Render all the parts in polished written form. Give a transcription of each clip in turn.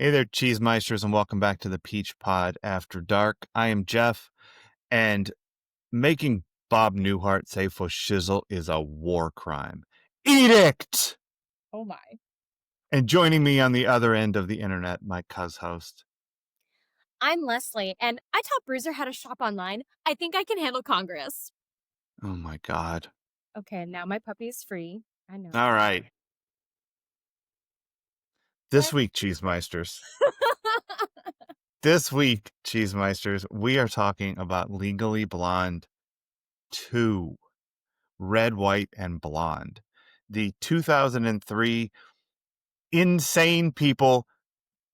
Hey there, Cheesemeisters, and welcome back to the Peach Pod After Dark. I am Jeff, and making Bob Newhart say for shizzle is a war crime. Edict! Oh my. And joining me on the other end of the internet, my cuz-host. I'm Leslie, and I taught Bruiser how to shop online. I think I can handle Congress. Oh my god. Okay, now my puppy is free. I know. All right. This What? week, Cheesemeisters. We are talking about Legally Blonde 2, Red, White, and Blonde. The 2003 insane people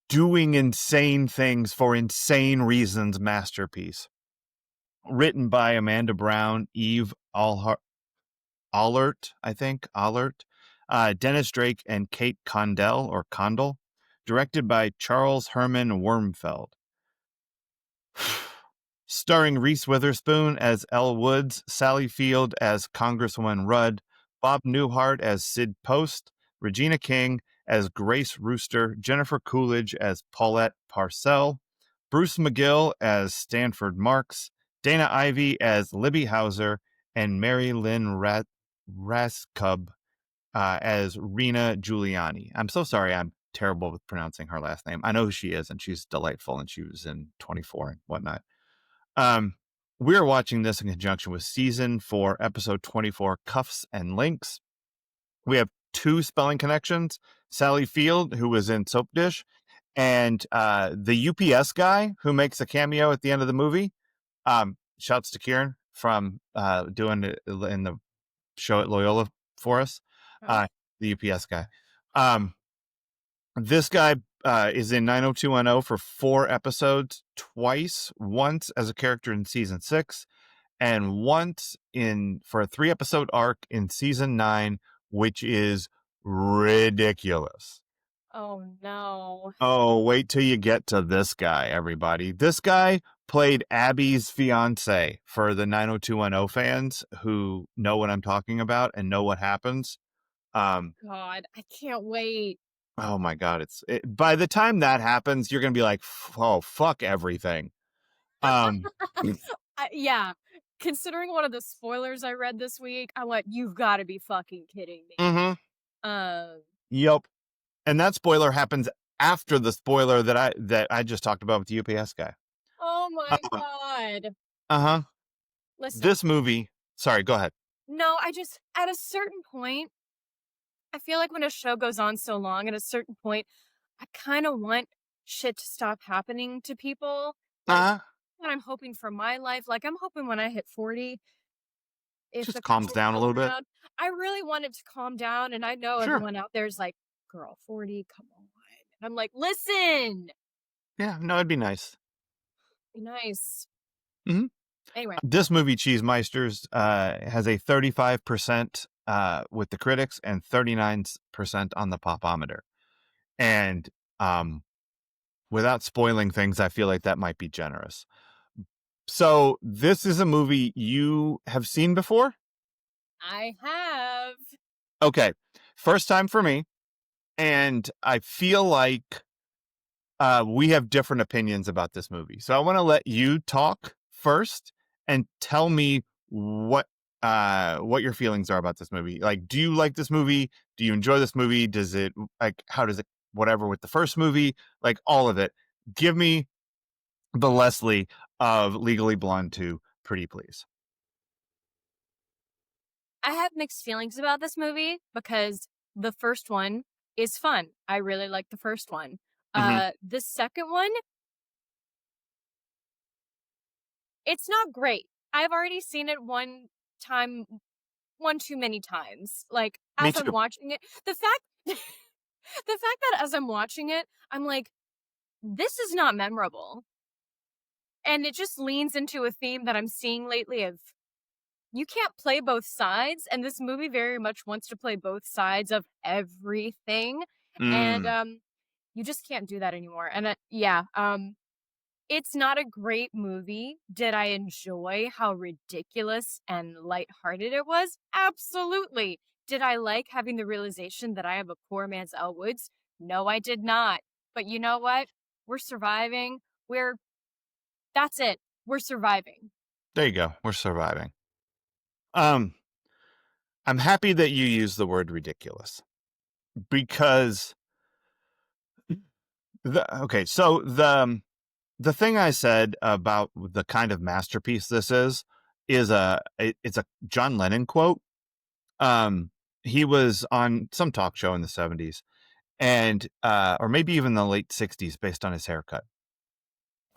doing insane things for insane reasons masterpiece. Written by Amanda Brown, Eve Allert, Dennis Drake, and Kate Condell. Directed by Charles Herman Wormfeld. Starring Reese Witherspoon as Elle Woods, Sally Field as Congresswoman Rudd, Bob Newhart as Sid Post, Regina King as Grace Rooster, Jennifer Coolidge as Paulette Parcell, Bruce McGill as Stanford Marks, Dana Ivey as Libby Hauser, and Mary Lynn Raskub as Rena Giuliani. I'm so sorry, I'm terrible with pronouncing her last name. I know who she is, and she's delightful, and she was in 24 and whatnot. We're watching this in conjunction with season 4, episode 24, Cuffs and Links. We have 2 spelling connections. Sally Field, who was in Soap Dish, and the UPS guy who makes a cameo at the end of the movie. Shouts to Kieran from doing it in the show at Loyola for us. The UPS guy. This guy is in 90210 for 4 episodes, twice, once as a character in season 6, and once for a 3-episode arc in season 9, which is ridiculous. Oh no. Oh, wait till you get to this guy, everybody. This guy played Abby's fiance for the 90210 fans who know what I'm talking about and know what happens. God, I can't wait. Oh my God. By the time that happens, you're going to be like, oh, fuck everything. Yeah. Considering one of the spoilers I read this week, I went, you've got to be fucking kidding me. Mm-hmm. Yep. And that spoiler happens after the spoiler that I just talked about with the UPS guy. Oh my God. Uh-huh. Listen. This movie, sorry, go ahead. No, at a certain point, I feel like when a show goes on so long, at a certain point, I kind of want shit to stop happening to people. Like, what I'm hoping for my life. Like, I'm hoping when I hit 40, if just the calms down a little bit. I really want it to calm down. And I know everyone out there is like, girl, 40, come on. And I'm like, listen. Yeah, no, it'd be nice. Be nice. Mm-hmm. Anyway. This movie, Cheesemeisters, has a 35% with the critics and 39% on the popometer. And without spoiling things, I feel like that might be generous. So this is a movie you have seen before? I have. Okay. First time for me. And I feel like we have different opinions about this movie. So I want to let you talk first and tell me what your feelings are about this movie. Like, do you like this movie? Do you enjoy this movie? Does it, like, how does it, whatever with the first movie, like all of it? Give me the Leslie of Legally Blonde 2, pretty please. I have mixed feelings about this movie because the first one is fun. I really like the first one. The second one, it's not great. I've already seen it one too many times. Like, as I'm watching it, the fact that as I'm watching it, I'm like, this is not memorable. And it just leans into a theme that I'm seeing lately of you can't play both sides, and this movie very much wants to play both sides of everything. And you just can't do that anymore. And it's not a great movie. Did I enjoy how ridiculous and lighthearted it was? Absolutely. Did I like having the realization that I am a poor man's Elle Woods? No, I did not. but you know what? We're surviving. That's it. We're surviving. There you go. We're surviving. I'm happy that you use the word ridiculous because the thing I said about the kind of masterpiece this is it's a John Lennon quote. He was on some talk show in the 70s and or maybe even the late 60s based on his haircut.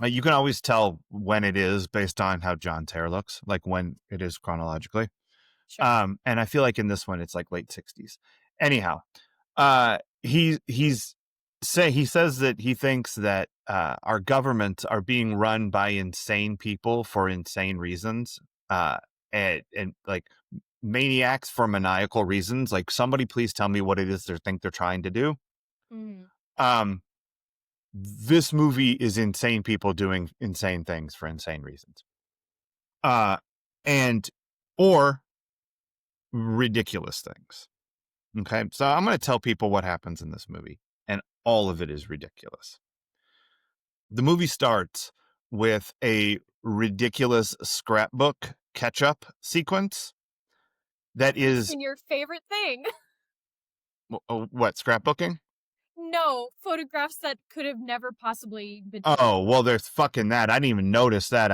You can always tell when it is based on how John's hair looks, like when it is chronologically. Sure. And I feel like in this one it's like late 60s. Anyhow, he says that he thinks that our governments are being run by insane people for insane reasons, and like maniacs for maniacal reasons. Like, somebody please tell me what it is they think they're trying to do. Um, this movie is insane people doing insane things for insane reasons, and or ridiculous things. Okay, so I'm going to tell people what happens in this movie, and all of it is ridiculous. The movie starts with a ridiculous scrapbook catch-up sequence that is... And your favorite thing. What, scrapbooking? No, photographs that could have never possibly been. Oh, well, there's fucking that. I didn't even notice that.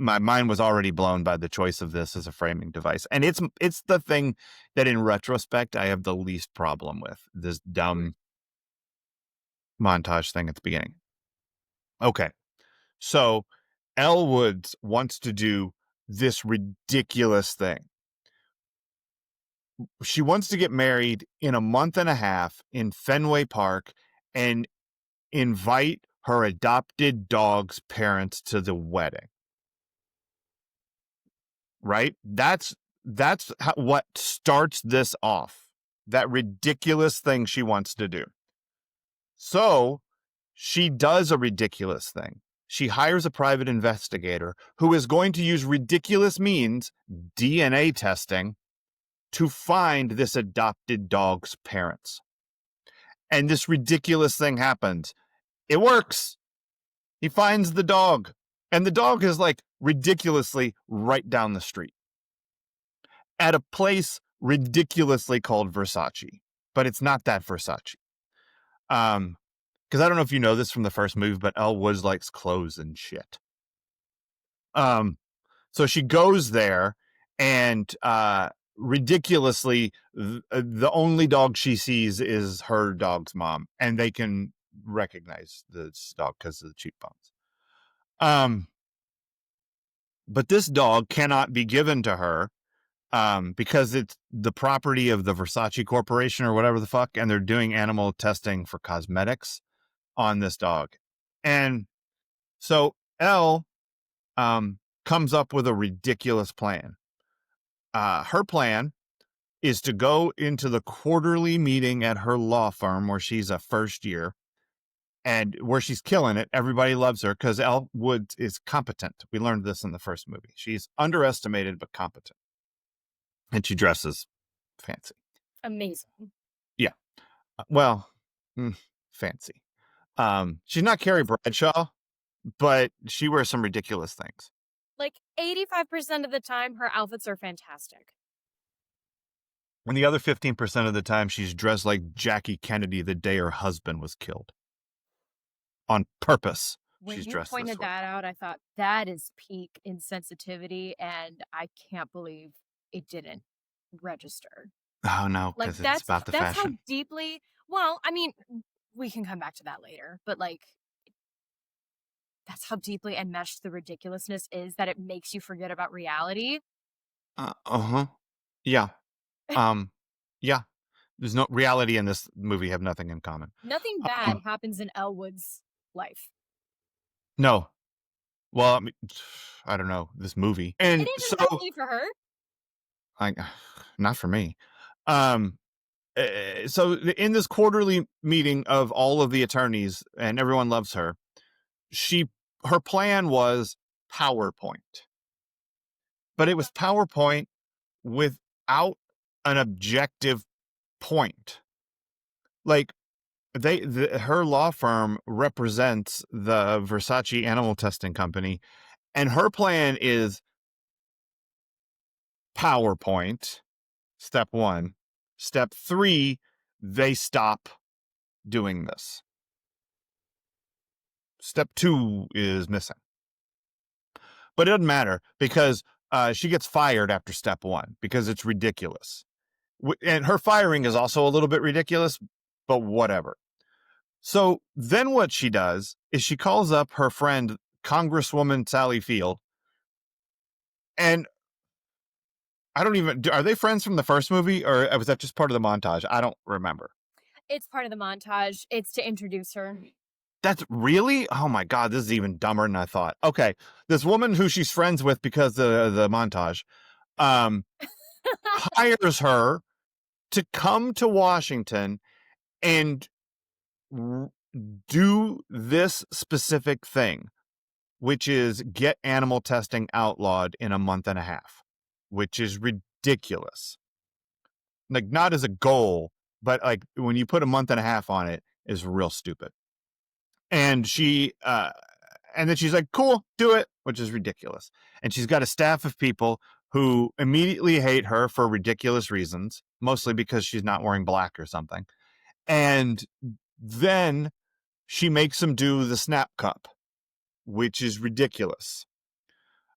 My mind was already blown by the choice of this as a framing device. And it's the thing that in retrospect I have the least problem with, this dumb montage thing at the beginning. Okay. So Elle Woods wants to do this ridiculous thing. She wants to get married in a month and a half in Fenway Park and invite her adopted dog's parents to the wedding. Right? That's what starts this off. That ridiculous thing she wants to do. So she does a ridiculous thing. She hires a private investigator who is going to use ridiculous means, DNA testing, to find this adopted dog's parents. And this ridiculous thing happens. It works. He finds the dog. And the dog is like ridiculously right down the street at a place ridiculously called Versace. But it's not that Versace. Because I don't know if you know this from the first movie, but Elle Woods likes clothes and shit. So she goes there, and ridiculously, the only dog she sees is her dog's mom, and they can recognize this dog because of the cheekbones. But this dog cannot be given to her because it's the property of the Versace Corporation or whatever the fuck, and they're doing animal testing for cosmetics on this dog. And so Elle comes up with a ridiculous plan. Her plan is to go into the quarterly meeting at her law firm where she's a first year and where she's killing it. Everybody loves her because Elle Woods is competent. We learned this in the first movie. She's underestimated but competent. And she dresses fancy. Amazing. Yeah. Well, fancy. She's not Carrie Bradshaw, but she wears some ridiculous things. Like 85% of the time, her outfits are fantastic. And the other 15% of the time, she's dressed like Jackie Kennedy the day her husband was killed. On purpose. When you pointed that out, I thought, that is peak insensitivity, and I can't believe it didn't register. Oh, no, because it's about the fashion. That's how deeply... Well, I mean, we can come back to that later, but, like, that's how deeply enmeshed the ridiculousness is that it makes you forget about reality. Yeah. Yeah. There's no reality in this movie, have nothing in common. Nothing bad happens in Elle Woods' life. No. Well, I mean, I don't know, this movie. And it isn't healthy for her. Not for me. So in this quarterly meeting of all of the attorneys, and everyone loves her, her plan was PowerPoint. But it was PowerPoint without an objective point. Like, her law firm represents the Versace animal testing company, and her plan is PowerPoint, step 1. Step 3, they stop doing this. Step 2 is missing. But it doesn't matter because she gets fired after step 1 because it's ridiculous. And her firing is also a little bit ridiculous, but whatever. So then what she does is she calls up her friend, Congresswoman Sally Field. And I don't even, are they friends from the first movie, or was that just part of the montage? I don't remember. It's part of the montage. It's to introduce her. That's really? Oh my God, this is even dumber than I thought. Okay. This woman who she's friends with because of the montage hires her to come to Washington and do this specific thing, which is get animal testing outlawed in a month and a half, which is ridiculous. Like, not as a goal, but like when you put a month and a half on it is real stupid. And and then she's like, cool, do it, which is ridiculous. And she's got a staff of people who immediately hate her for ridiculous reasons, mostly because she's not wearing black or something. And then she makes them do the snap cup, which is ridiculous.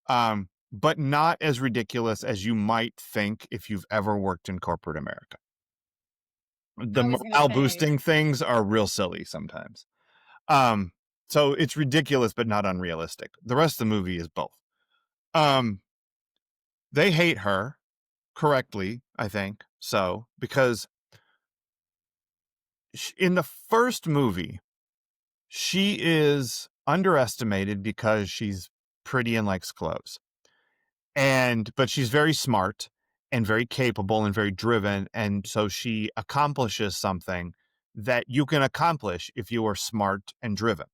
But not as ridiculous as you might think if you've ever worked in corporate America. The morale boosting things are real silly sometimes. So it's ridiculous, but not unrealistic. The rest of the movie is both. They hate her correctly, I think. So, because in the first movie, she is underestimated because she's pretty and likes clothes. But she's very smart and very capable and very driven. And so she accomplishes something that you can accomplish if you are smart and driven.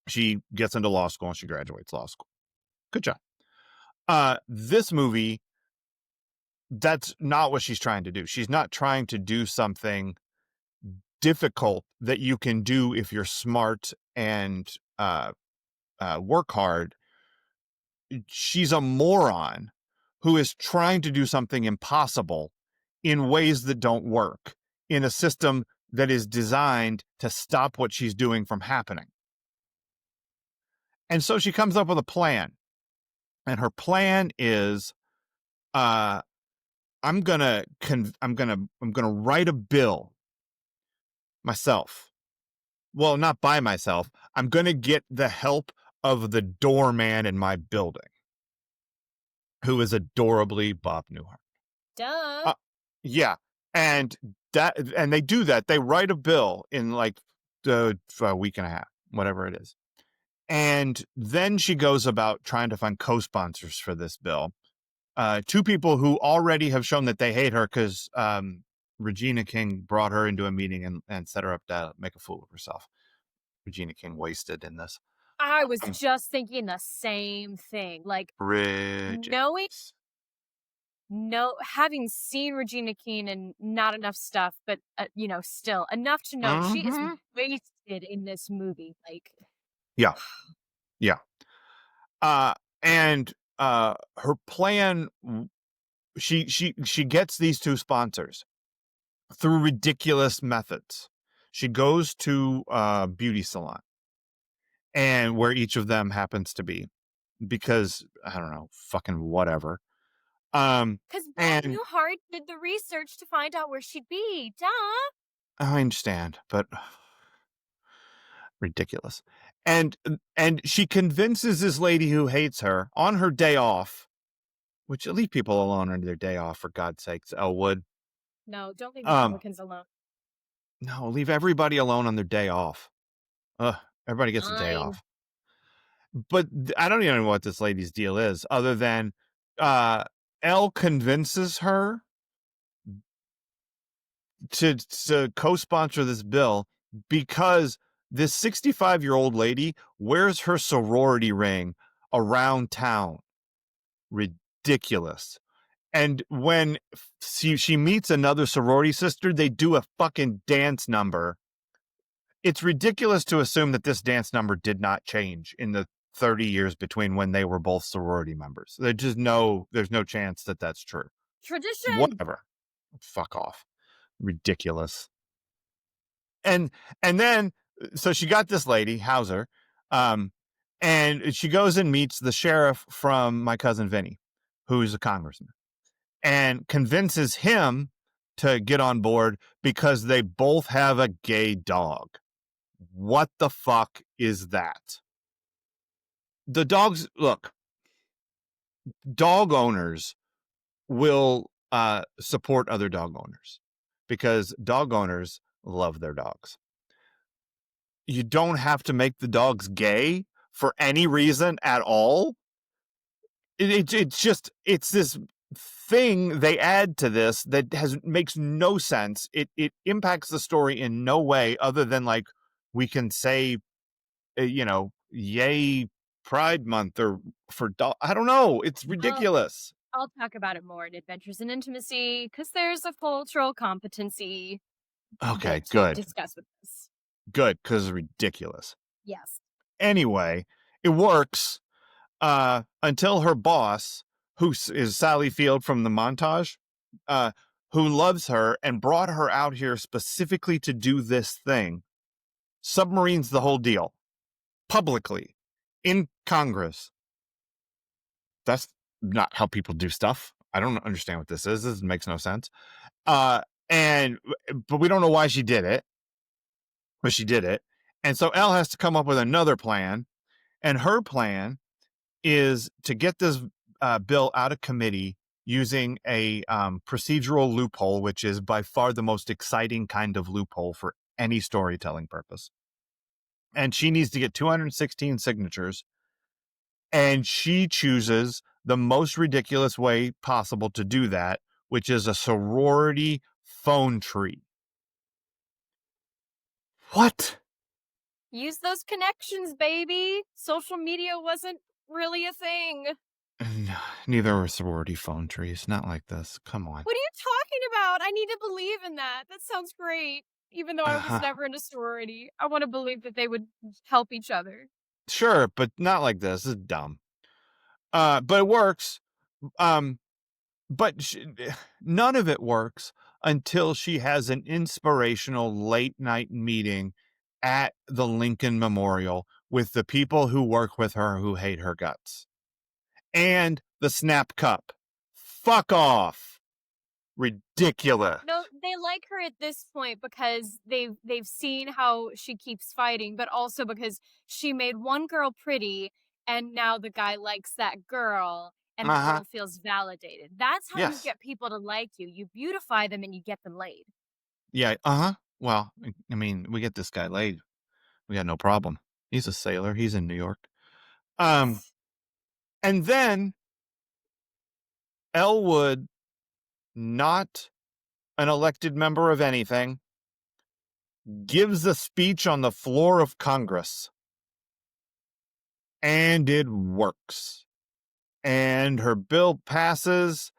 She gets into law school and she graduates law school. Good job. This movie, that's not what she's trying to do. She's not trying to do something difficult that you can do if you're smart and work hard. She's a moron who is trying to do something impossible in ways that don't work in a system that is designed to stop what she's doing from happening. And so she comes up with a plan. And her plan is, I'm gonna write a bill myself. Well, not by myself. I'm gonna get the help of the doorman in my building, who is adorably Bob Newhart. Duh. Yeah, and they do that. They write a bill in like a week and a half, whatever it is. And then she goes about trying to find co-sponsors for this bill. 2 people who already have shown that they hate her because Regina King brought her into a meeting and set her up to make a fool of herself. Regina King wasted in this. I was just thinking the same thing. Like, having seen Regina King and not enough stuff, but still enough to know she is wasted in this movie. Like, yeah. And her plan, she gets these 2 sponsors through ridiculous methods. She goes to a beauty salon, and where each of them happens to be, because I don't know, fucking whatever. Because Bob Newhart did the research to find out where she'd be. Duh. I understand, but ridiculous. And she convinces this lady who hates her on her day off, which leave people alone on their day off, for God's sakes, Elle Woods. No, don't leave Republicans alone. No, leave everybody alone on their day off. Everybody gets a day off. But I don't even know what this lady's deal is, other than Elle convinces her to co-sponsor this bill because this 65-year-old lady wears her sorority ring around town. Ridiculous. And when she meets another sorority sister, they do a fucking dance number it's ridiculous to assume that this dance number did not change in the 30 years between when they were both sorority members. There's no chance that that's true. Tradition. Whatever. Fuck off. Ridiculous. And then so she got this lady, Hauser, and she goes and meets the sheriff from My Cousin Vinny, who's a congressman, and convinces him to get on board because they both have a gay dog. What the fuck is that? The dogs, look, dog owners will support other dog owners because dog owners love their dogs. You don't have to make the dogs gay for any reason at all. It's just, it's this thing they add to this that makes no sense. It impacts the story in no way other than like we can say, yay Pride Month or for dog. I don't know. It's ridiculous. I'll talk about it more in Adventures in Intimacy because there's a cultural competency Okay, bit to good. discuss with this. Good, because it's ridiculous. Yes. Anyway, it works until her boss, who is Sally Field from the montage, who loves her and brought her out here specifically to do this thing, submarines the whole deal publicly in Congress. That's not how people do stuff. I don't understand what this is. This makes no sense. But we don't know why she did it. But she did it. And so Elle has to come up with another plan. And her plan is to get this bill out of committee using a procedural loophole, which is by far the most exciting kind of loophole for any storytelling purpose. And she needs to get 216 signatures. And she chooses the most ridiculous way possible to do that, which is a sorority phone tree. What? Use those connections, baby. Social media wasn't really a thing. Neither were sorority phone trees. Not like this. Come on. What are you talking about? I need to believe in that. That sounds great. Even though I was never in a sorority, I want to believe that they would help each other. Sure, but not like this. It's dumb. But it works. But none of it works until she has an inspirational late night meeting at the Lincoln Memorial with the people who work with her who hate her guts. And the Snap Cup. Fuck off. Ridiculous. No, they like her at this point because they've seen how she keeps fighting, but also because she made one girl pretty and now the guy likes that girl and the girl feels validated. That's how you get people to like you. You beautify them and you get them laid. Yeah, well, I mean, we get this guy laid. We got no problem. He's a sailor. He's in New York. And then Elle Woods, not an elected member of anything, gives a speech on the floor of Congress. And it works. And her bill passes.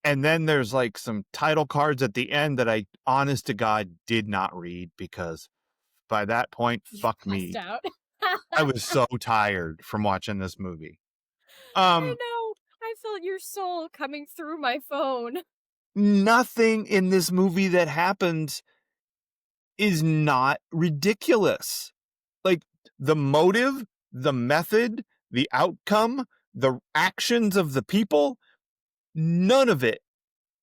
And then there's like some title cards at the end that I, honest to God, did not read because by that point, fuck me. Out. I was so tired from watching this movie. I know. I felt your soul coming through my phone. Nothing in this movie that happens is not ridiculous. Like the motive, the method, the outcome, the actions of the people, none of it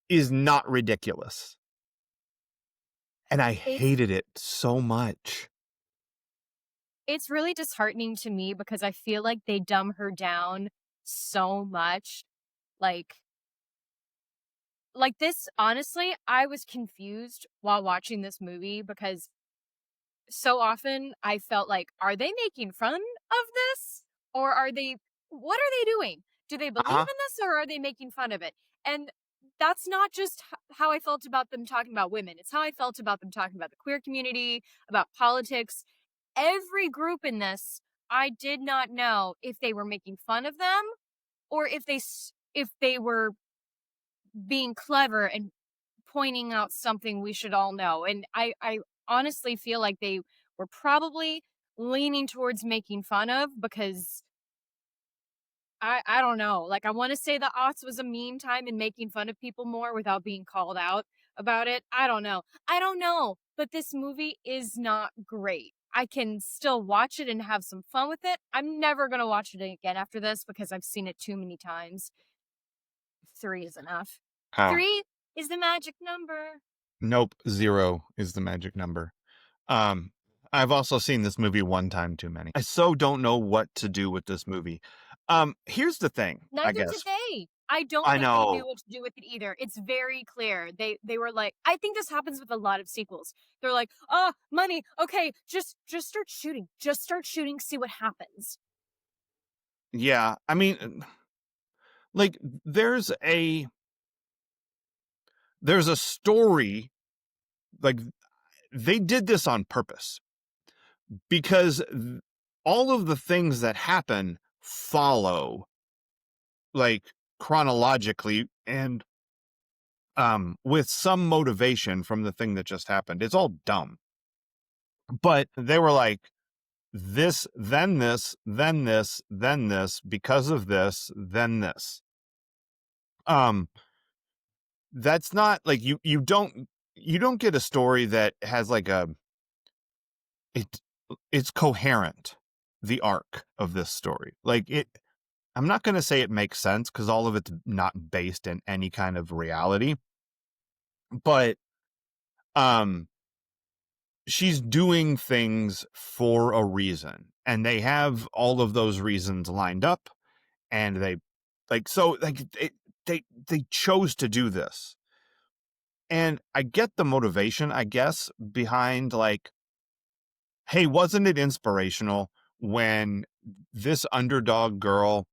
is not ridiculous. And I hated it so much. It's really disheartening to me because I feel like they dumb her down so much. Like this, honestly, I was confused while watching this movie because so often I felt like, are they making fun of this? Or what are they doing? Do they believe in this or are they making fun of it? And that's not just how I felt about them talking about women. It's how I felt about them talking about the queer community, about politics. Every group in this, I did not know if they were making fun of them or if they were being clever and pointing out something we should all know. And I honestly feel like they we're probably leaning towards making fun of because I don't know. Like, I wanna say the aughts was a meme time and making fun of people more without being called out about it. I don't know. I don't know, but this movie is not great. I can still watch it and have some fun with it. I'm never gonna watch it again after this because I've seen it too many times. 3 is enough. How? 3 is the magic number. Nope, 0 is the magic number. Um, I've also seen this movie one time too many. I so don't know what to do with this movie. Here's the thing, I Neither did guess. they. I don't I think they knew know. what to do with it either. It's very clear. They were like, I think this happens with a lot of sequels. They're like, "Oh, money. Okay, just start shooting. Just start shooting, see what happens." Yeah, I mean, like there's a story, like they did this on purpose because all of the things that happen follow like chronologically and with some motivation from the thing that just happened. It's all dumb. But they were like this, then this, then this, then this, because of this, then this. Um that's not like you don't get a story that has like it it's coherent, the arc of this story. Like I'm not going to say it makes sense cuz all of it's not based in any kind of reality, but um she's doing things for a reason and they have all of those reasons lined up and they like so like they chose to do this. And I get the motivation, I guess, behind like, hey, wasn't it inspirational when this underdog girl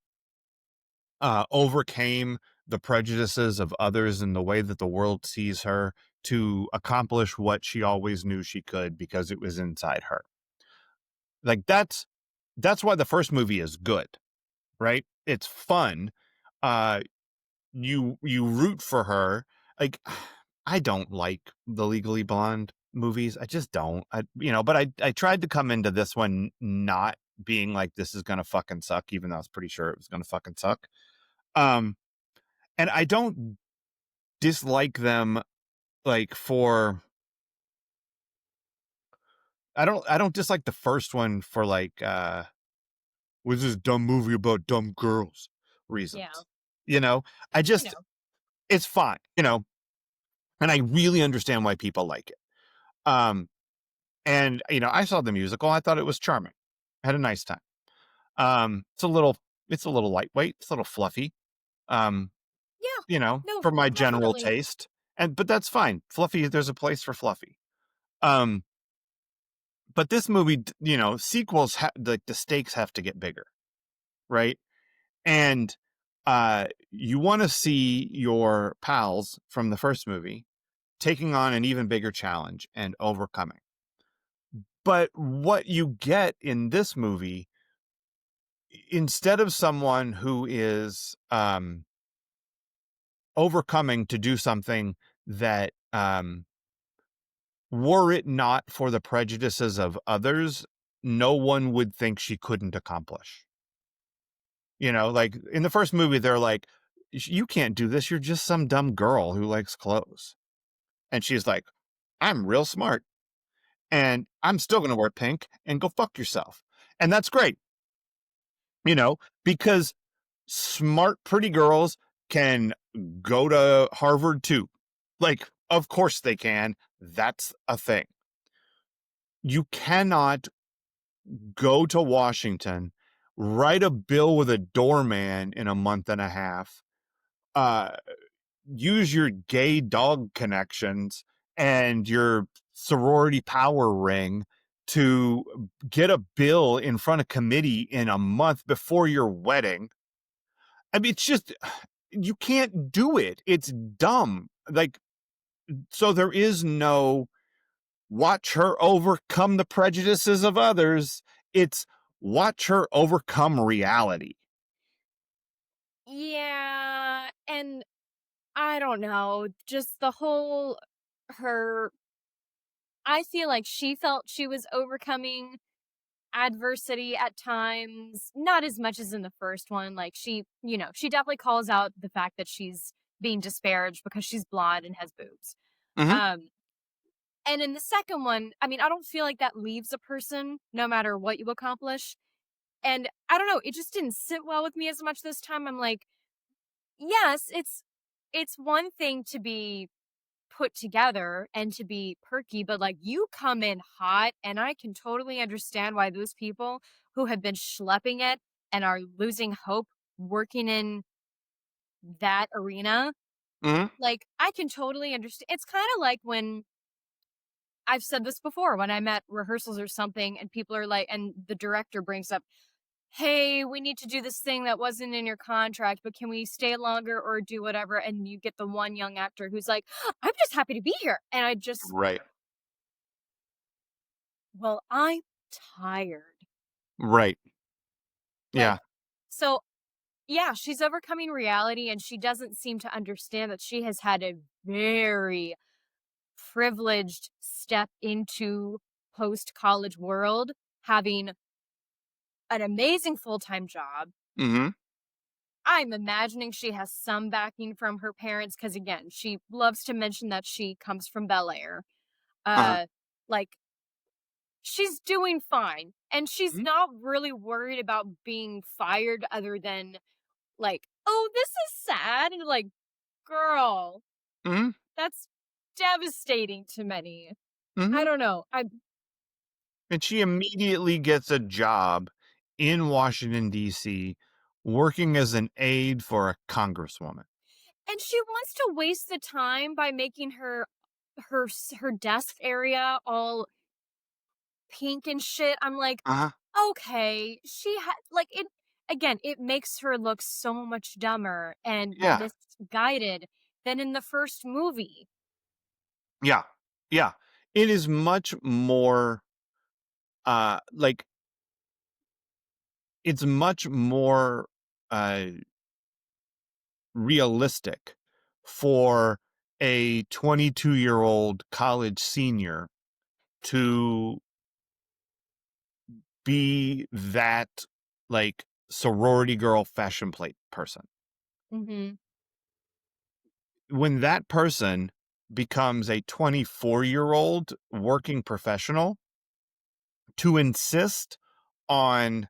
overcame the prejudices of others and the way that the world sees her to accomplish what she always knew she could because it was inside her. Like that's why the first movie is good, right? It's fun. Uh you root for her. Like I don't like the Legally Blonde movies. I just don't. But I tried to come into this one not being like this is gonna fucking suck, even though I was pretty sure it was gonna fucking suck. Um, and I don't dislike them like for I don't dislike the first one for like was this dumb movie about dumb girls Yeah. reasons. You know, I You just know. it's fine, and I really understand why people like it. Um, and I saw the musical. I thought it was charming. I had a nice time. It's a little lightweight. It's a little fluffy. Um, Yeah. No, for my general definitely. taste. But that's fine. Fluffy, there's a place for fluffy. Um, but this movie, sequels like the stakes have to get bigger, right? And you want to see your pals from the first movie taking on an even bigger challenge and overcoming. But what you get in this movie, instead of someone who is overcoming to do something that were it not for the prejudices of others, no one would think she couldn't accomplish. Like in the first movie, they're like, you can't do this. You're just some dumb girl who likes clothes. And she's like, I'm real smart and I'm still going to wear pink and go fuck yourself. And that's great, because smart, pretty girls can go to Harvard too. Like, of course they can. That's a thing. You cannot go to Washington, write a bill with a doorman in a month and a half, uh, use your gay dog connections and your sorority power ring to get a bill in front of committee in a month before your wedding. I mean, it's just, you can't do it. It's dumb. Like, so there is no watch her overcome the prejudices of others. It's watch her overcome reality. Yeah, and I don't know, just the whole her I feel like she felt she was overcoming adversity at times, not as much as in the first one. Like she definitely calls out the fact that she's being disparaged because she's blonde and has boobs. Mhm. Um, and in the second one, I mean, I don't feel like that leaves a person no matter what you accomplish. And I don't know, it just didn't sit well with me as much this time. I'm like, yes, it's one thing to be put together and to be perky, but like you come in hot, and I can totally understand why those people who have been schlepping it and are losing hope working in that arena, Mhm. like I can totally understand. It's kind of like when I've said this before when I'm at rehearsals or something and people are like, and the director brings up, hey, we need to do this thing that wasn't in your contract, but can we stay longer or do whatever? And you get the one young actor who's like, I'm just happy to be here. And I just, Right. well, I'm tired. Right. Like, Yeah. so yeah, she's overcoming reality and she doesn't seem to understand that she has had a very privileged step into post college world, having an amazing full-time job. Mhm. I'm imagining she has some backing from her parents because, again, she loves to mention that she comes from Bel Air. Uh-huh. Uh, like, she's doing fine, and she's Mhm. not really worried about being fired other than, like, "Oh, this is sad," and, like, "Girl, Mhm. that's devastating to many." I Mhm. don't know. I And she immediately gets a job in Washington, D.C., working as an aide for a congresswoman. And she wants to waste the time by making her desk area all pink and shit. I'm like, Uh-huh. okay, she had like it again, it makes her look so much dumber and Yeah. misguided than in the first movie. Yeah. Yeah. It is much more, like, it's much more, uh, realistic for a 22-year-old college senior to be that, like, sorority girl fashion plate person. Mhm. When that person becomes a 24-year-old working professional, to insist on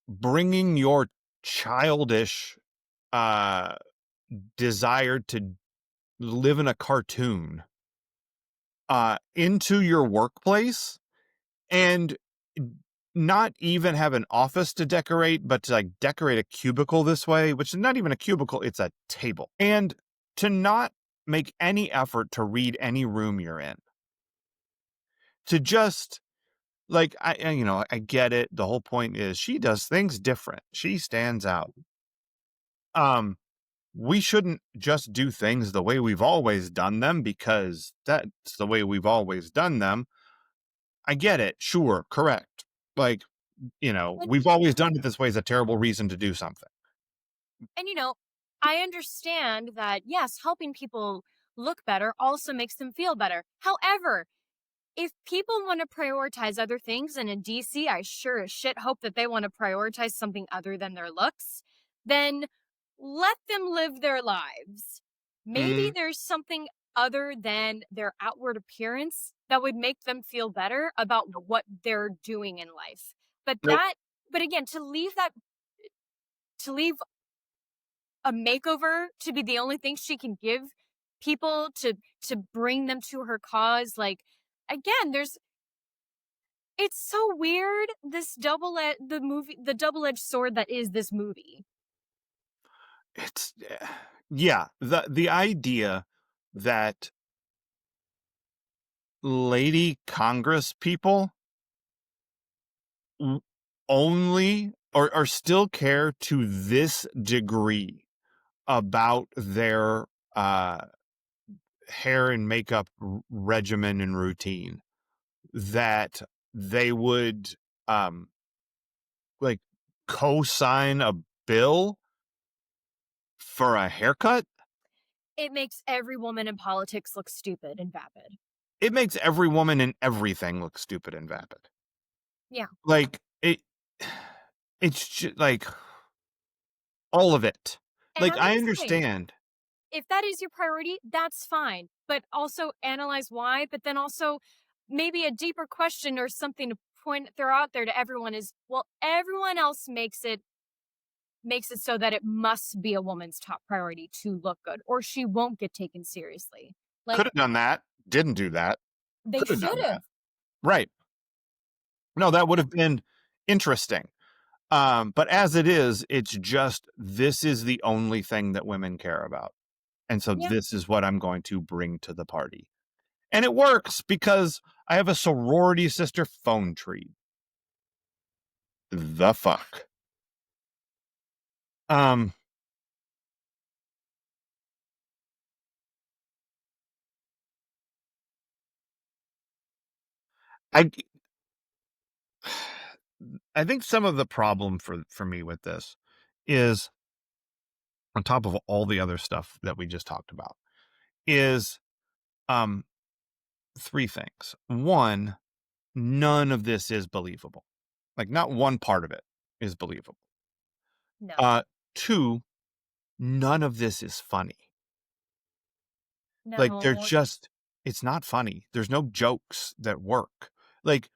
bringing your childish, uh, desire to live in a cartoon, into your workplace and not even have an office to decorate, but to like decorate a cubicle this way, which is not even a cubicle, it's a table. And to not make any effort to read any room you're in. To just like I get it. The whole point is she does things different. She stands out. Um we shouldn't just do things the way we've always done them because that's the way we've always done them. I get it. Sure, correct. Like, And we've always done it this way is a terrible reason to do something. and I understand that yes, helping people look better also makes them feel better. However, if people want to prioritize other things, and in DC, I sure as shit hope that they want to prioritize something other than their looks, then let them live their lives. Maybe Mhm. there's something other than their outward appearance that would make them feel better about what they're doing in life. But Nope. but again, to leave a makeover to be the only thing she can give people to bring them to her cause, like, again, it's so weird, this the double-edged sword that is this movie. It's yeah, the idea that lady Congress people w- only or still care to this degree about their uh hair and makeup regimen and routine that they would um like co-sign a bill for a haircut. It makes every woman in politics look stupid and vapid. it makes every woman in everything look stupid and vapid. Yeah. Like, it's just, like, all of it. And Like, I'm I gonna say, understand. if that is your priority, that's fine. But also analyze why, but then also maybe a deeper question or something to throw out there to everyone is, well, everyone else makes it so that it must be a woman's top priority to look good or she won't get taken seriously. Like Coulda done that, didn't do that. they Coulda should done have. that. Right. No, that would have been interesting. But as it is, it's just this is the only thing that women care about. And so Yeah. this is what I'm going to bring to the party. And it works because I have a sorority sister phone tree. The fuck. Um, I I think some of the problem for me with this is on top of all the other stuff that we just talked about is um three things. One, none of this is believable. Like not one part of it is believable. No. Uh two, none of this is funny. Like they're No. just it's not funny. There's no jokes that work. Like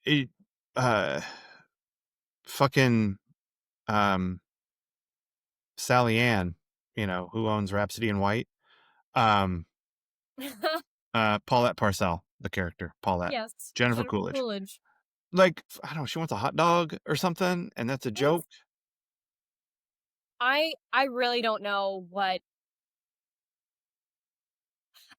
it uh fucking um Sally Ann, who owns Rhapsody in White. Um Paulette Parcell, the character, Paulette. Yes. Jennifer Jennifer Coolidge. Coolidge. Like, I don't know, she wants a hot dog or something, and that's a Yes. joke. I really don't know what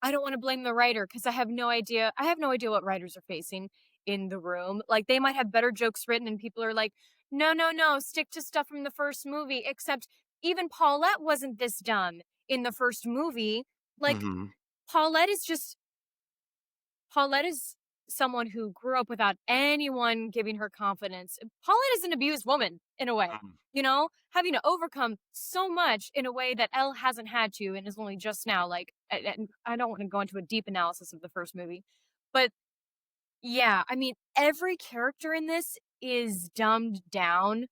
I don't want to blame the writer because I have no idea. I have no idea what writers are facing in the room. Like they might have better jokes written and people are like, "No, no, no, stick to stuff from the first movie." Except even Paulette wasn't this dumb in the first movie. Like Mhm. Paulette is just Paulette is someone who grew up without anyone giving her confidence. Paulette is an abused woman in a way, Mhm. having to overcome so much in a way that Elle hasn't had to and is only just now. Like, and I don't want to go into a deep analysis of the first movie, but yeah, I mean, every character in this is dumbed down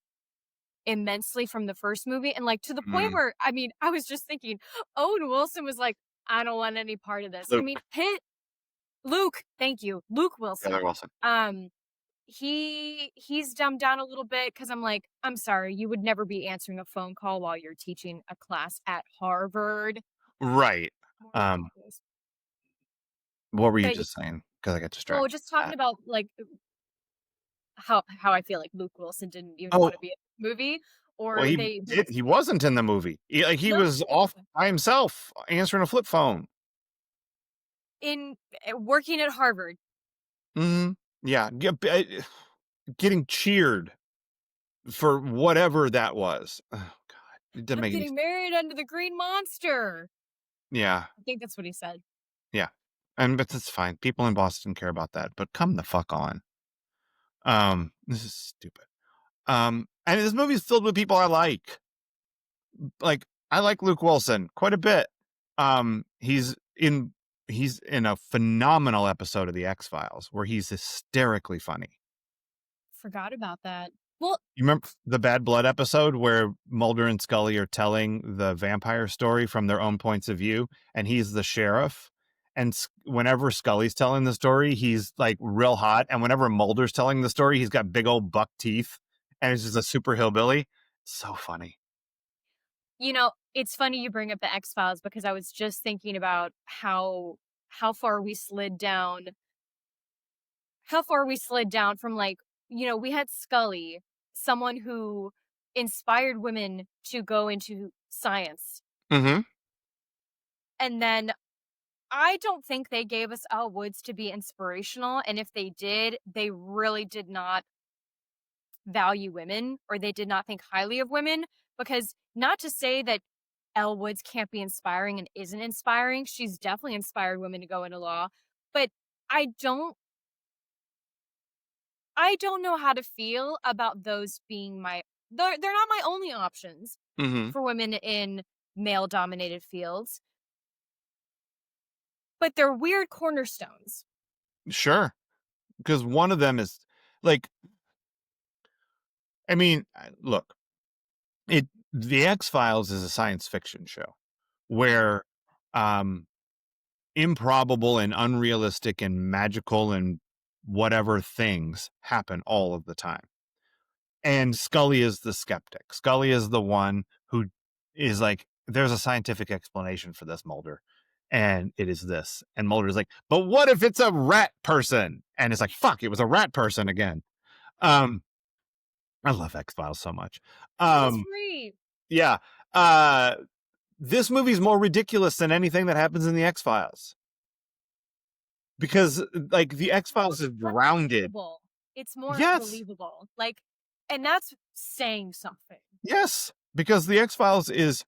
immensely from the first movie. And like to the point Mm. where, I mean, I was just thinking, Owen Wilson was like, I don't want any part of this. I mean, Luke. Luke, thank you. Luke Taylor Wilson. Wilson. Um, he's dumbed down a little bit because I'm like, I'm sorry, you would never be answering a phone call while you're teaching a class at Harvard. Right. More Um, ridiculous. what were you But just saying? Because I got oh, distracted just with talking that. about like how I feel like Luke Wilson didn't even Oh, want to be in the movie, well, or he did. He wasn't in the movie. He no, was off by himself answering a flip phone. in working at Harvard. Mhm. Yeah. Getting cheered for whatever that was. Oh God, it didn't I'm make any. getting married under the Green Monster. Yeah. I think that's what he said. Yeah. But that's fine. People in Boston care about that. But come the fuck on. This is stupid. And this movie is filled with people I like. Like I like Luke Wilson quite a bit. Um, he's in he's in a phenomenal episode of the X-Files where he's hysterically funny. Forgot about that. Well, You remember the Bad Blood episode where Mulder and Scully are telling the vampire story from their own points of view, and he's the sheriff. And whenever Scully's telling the story, he's like real hot, and whenever Mulder's telling the story, he's got big old buck teeth, and it's just a super hillbilly. So funny. it's funny you bring up the X-Files because I was just thinking about how far we slid down from like, we had Scully, someone who inspired women to go into science. Mm-hmm. And then I don't think they gave us Elle Woods to be inspirational. And if they did, they really did not value women or they did not think highly of women. Because not to say that Elle Woods can't be inspiring and isn't inspiring. She's definitely inspired women to go into law. But I don't I don't know how to feel about those being they're not my only options Mm-hmm. for women in male dominated fields. but they're weird cornerstones. Sure. Because one of them is like, I mean, look, the X-Files is a science fiction show where um improbable and unrealistic and magical and whatever things happen all of the time. And Scully is the skeptic. Scully is the one who is like, there's a scientific explanation for this, Mulder. And it is this. And Mulder's like, but what if it's a rat person? And it's like, fuck, it was a rat person again. Um, I love X-Files so much. It's great. Yeah. This movie's more ridiculous than anything that happens in the X-Files. Because like the X-Files is grounded. It's more Yes. believable. Like, and that's saying something. Yes. Because the X-Files is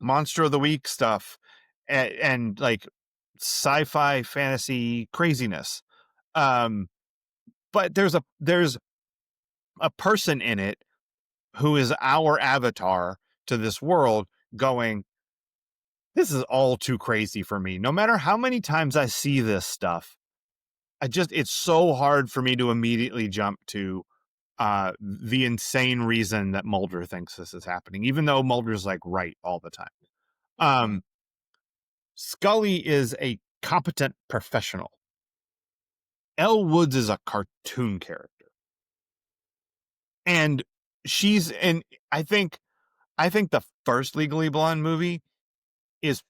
Monster of the Week stuff and like sci-fi fantasy craziness. But there's a person in it who is our avatar to this world going, this is all too crazy for me. No matter how many times I see this stuff, it's so hard for me to immediately jump to the insane reason that Mulder thinks this is happening, even though Mulder's like right all the time. Scully is a competent professional. Elle Woods is a cartoon character. And I think the first Legally Blonde movie is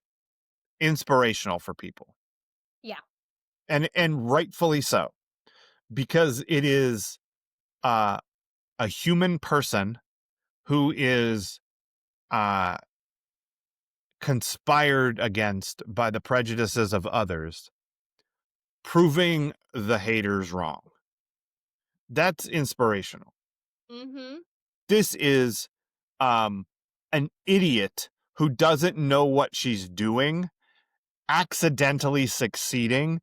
inspirational for people. Yeah. And rightfully so. Because it is a human person who is conspired against by the prejudices of others, proving the haters wrong. That's inspirational. Mm-hmm. This is an idiot who doesn't know what she's doing, accidentally succeeding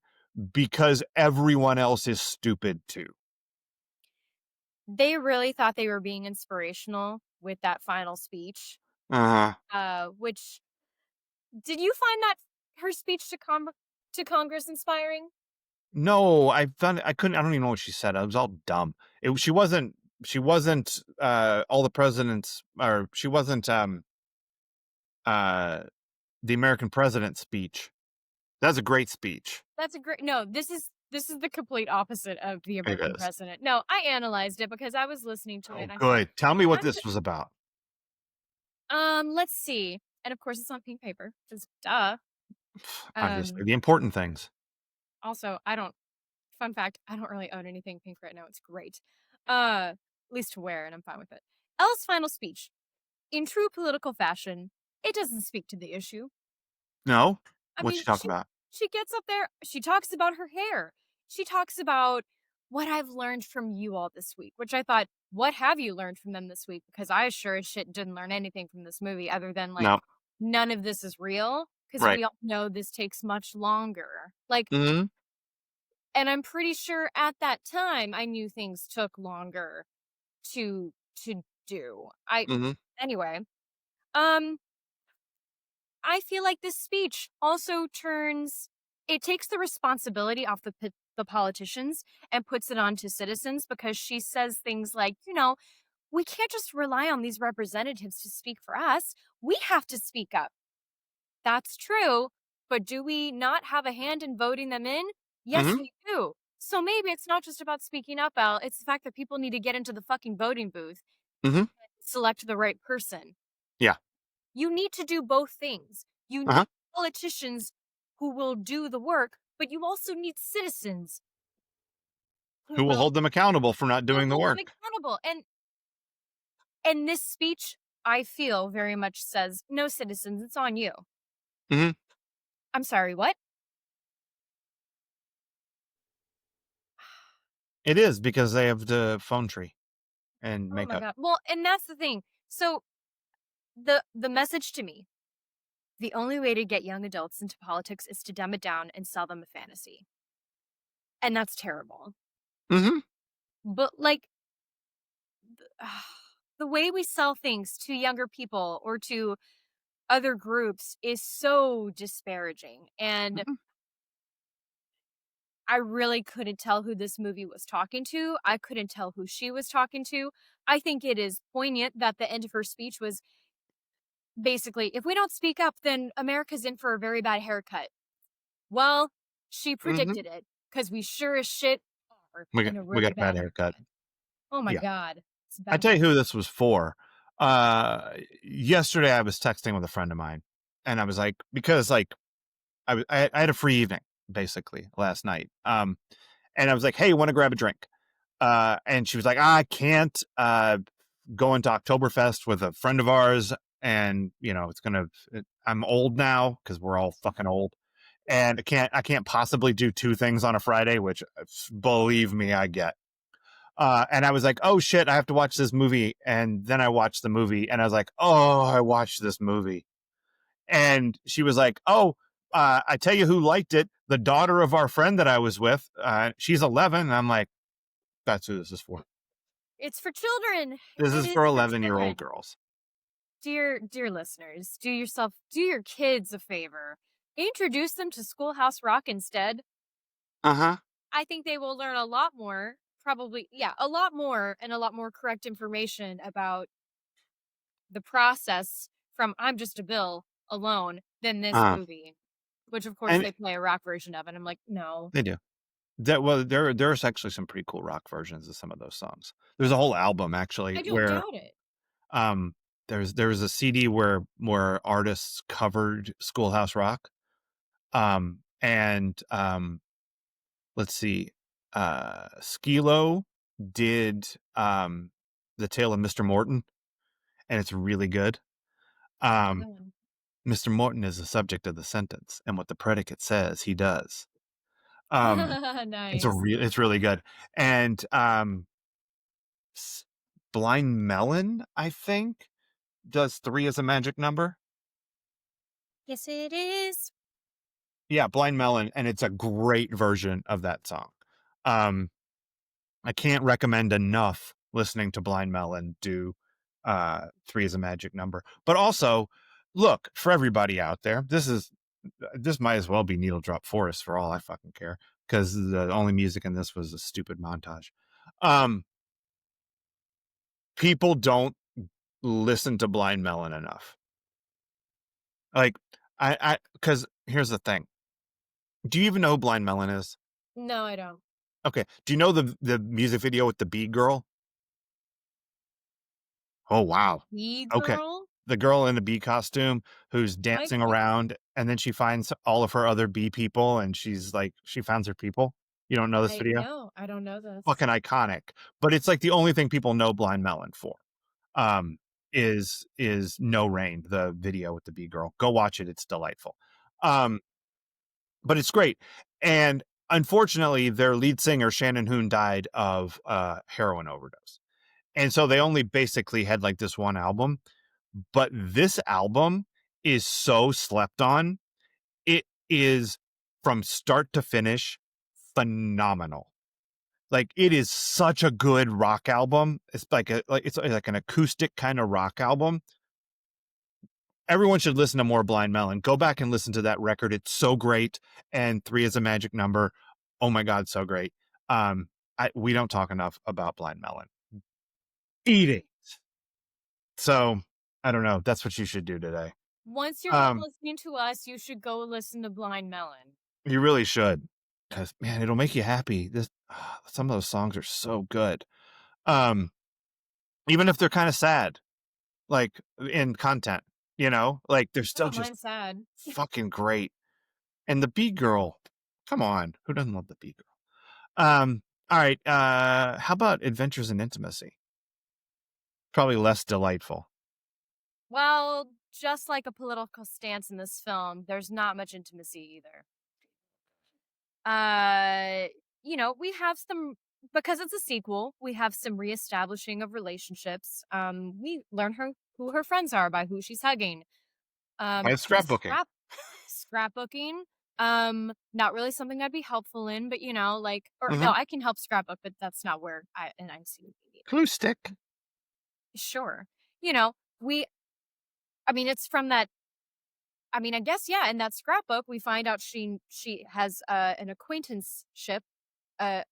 because everyone else is stupid too. They really thought they were being inspirational with that final speech. Which, did you find that her speech to Congress inspiring? No, I don't even know what she said. It was all dumb. She wasn't all the presidents, or she wasn't the American president speech. That's a great speech. No, this is the complete opposite of the American president. No, I analyzed it because I was listening to it. Oh, good. Tell me what this was about. Let's see. And of course it's on pink paper, because duh. Obviously, the important things. Also, fun fact, I don't really own anything pink right now. It's great. At least to wear, and I'm fine with it. Elle's final speech. In true political fashion, it doesn't speak to the issue. No? What's she talking about? She gets up there, she talks about her hair. She talks about what I've learned from you all this week, which I thought, what have you learned from them this week? Because I sure as shit didn't learn anything from this movie other than like, none of this is real. Because we all know this takes much longer. Like, and I'm pretty sure at that time I knew things took longer to do. Anyway, I feel like this speech also takes the responsibility off the politicians and puts it onto citizens, because she says things like, we can't just rely on these representatives to speak for us. We have to speak up. That's true. But do we not have a hand in voting them in? Yes, we do. So maybe it's not just about speaking up, Elle. It's the fact that people need to get into the fucking voting booth and select the right person. Yeah. You need to do both things. You need politicians who will do the work, but you also need citizens who will hold them accountable for not doing the work. Accountable. And this speech, I feel, very much says, no, citizens, it's on you. I'm sorry, what? It is, because they have the phone tree and makeup. Oh my God. Well, and that's the thing. So the message to me, the only way to get young adults into politics is to dumb it down and sell them a fantasy. And that's terrible. But like, the way we sell things to younger people or to other groups is so disparaging, and Mhm. I really couldn't tell who this movie was talking to. I couldn't tell who she was talking to. I think it is poignant that the end of her speech was basically, "If we don't speak up, then America's in for a very bad haircut." Well, she Mhm. predicted it, because we sure as shit are We got in a we really got a bad bad haircut. haircut. Oh my Yeah. god. It's a I bad tell you who haircut. this was for. Yesterday I was texting with a friend of mine, and I was like, because like I had a free evening basically last night. And I was like, "Hey, want to grab a drink?" And she was like, "I can't. Go into Oktoberfest with a friend of ours, and I'm old now because we're all fucking old, and I can't possibly do two things on a Friday, which believe me, I get." And I was like, "Oh shit, I have to watch this movie." And then I watched the movie, and I was like, "Oh, I watched this movie." And she was like, "Oh, I tell you who liked it. The daughter of our friend that I was with. She's 11." And I'm like, "That's who this is for. It's for children. This It is is for for 11-year-old children. girls." Dear listeners, do your kids a favor. Introduce them to Schoolhouse Rock instead. Uh huh. I think they will learn a lot more, probably, yeah, a lot more and a lot more correct information about the process from "I'm just a bill" alone than this Uh, movie, which of course and they play a rock version of, and I'm like, "No, they do. There's actually some pretty cool rock versions of some of those songs. There's a whole album actually I don't where doubt it." um there was a CD where artists covered Schoolhouse Rock. And let's see, Skilo did The Tale of Mr. Morton, and it's really good. Um, Mm. Mr. Morton is the subject of the sentence, and what the predicate says, he does. Um, Nice. it's really good. And S- Blind Melon, I think, does three as a magic number. Yes, it is. Yeah, Blind Melon, and it's a great version of that song. Um, I can't recommend enough listening to Blind Melon do three is a magic number. But also, look, for everybody out there, this might as well be Needle Drop Forest for all I fucking care, because the only music in this was a stupid montage. Um, People don't listen to Blind Melon enough. Like, because here's the thing. Do you even know who Blind Melon is? No, I don't. Okay. Do you know the music video with the bee girl? Oh, wow. "Me Okay. girl?" The girl in the bee costume who's I dancing yep, around, and then she finds all of her other bee people, and she's like, she finds her people. You don't know this video? I don't know this. Fucking iconic. But it's like the only thing people know Blind Melon for. Um, is No Rain, the video with the bee girl. Go watch it. It's delightful. Um, but it's great. And unfortunately, their lead singer, Shannon Hoon, died of heroin overdose. And so they only basically had like this one album. But this album is so slept on. It is from start to finish phenomenal. Like it is such a good rock album. It's like an acoustic kind of rock album. Everyone should listen to more Blind Melon. Go back and listen to that record. It's so great. And three is a magic number. Oh my God, so great. We don't talk enough about Blind Melon. Eating. So I don't know. That's what you should do today. Once you're done Um, listening to us, you should go listen to Blind Melon. You really should, because man, it'll make you happy. Some of those songs are so good. Um, Even if they're kind of sad, like in content, like they're Oh, still just mine's sad. fucking great. And the Bee Girl, come on, who doesn't love the Bee Girl? All right. How about Adventures in Intimacy? Probably less delightful. Well, just like a political stance in this film, there's not much intimacy either. Uh, we have some, because it's a sequel, we have some reestablishing of relationships. We learn who her friends are by who she's hugging. By scrapbooking. Scrapbooking. Not really something I'd be helpful in, but like, or no, Mm-hmm. I can help scrapbook, but that's not where I see need. Clue stick. Sure. You know, we I mean, it's from that I mean, I guess, yeah, in that scrapbook, we find out she has, an acquaintanceship, uh,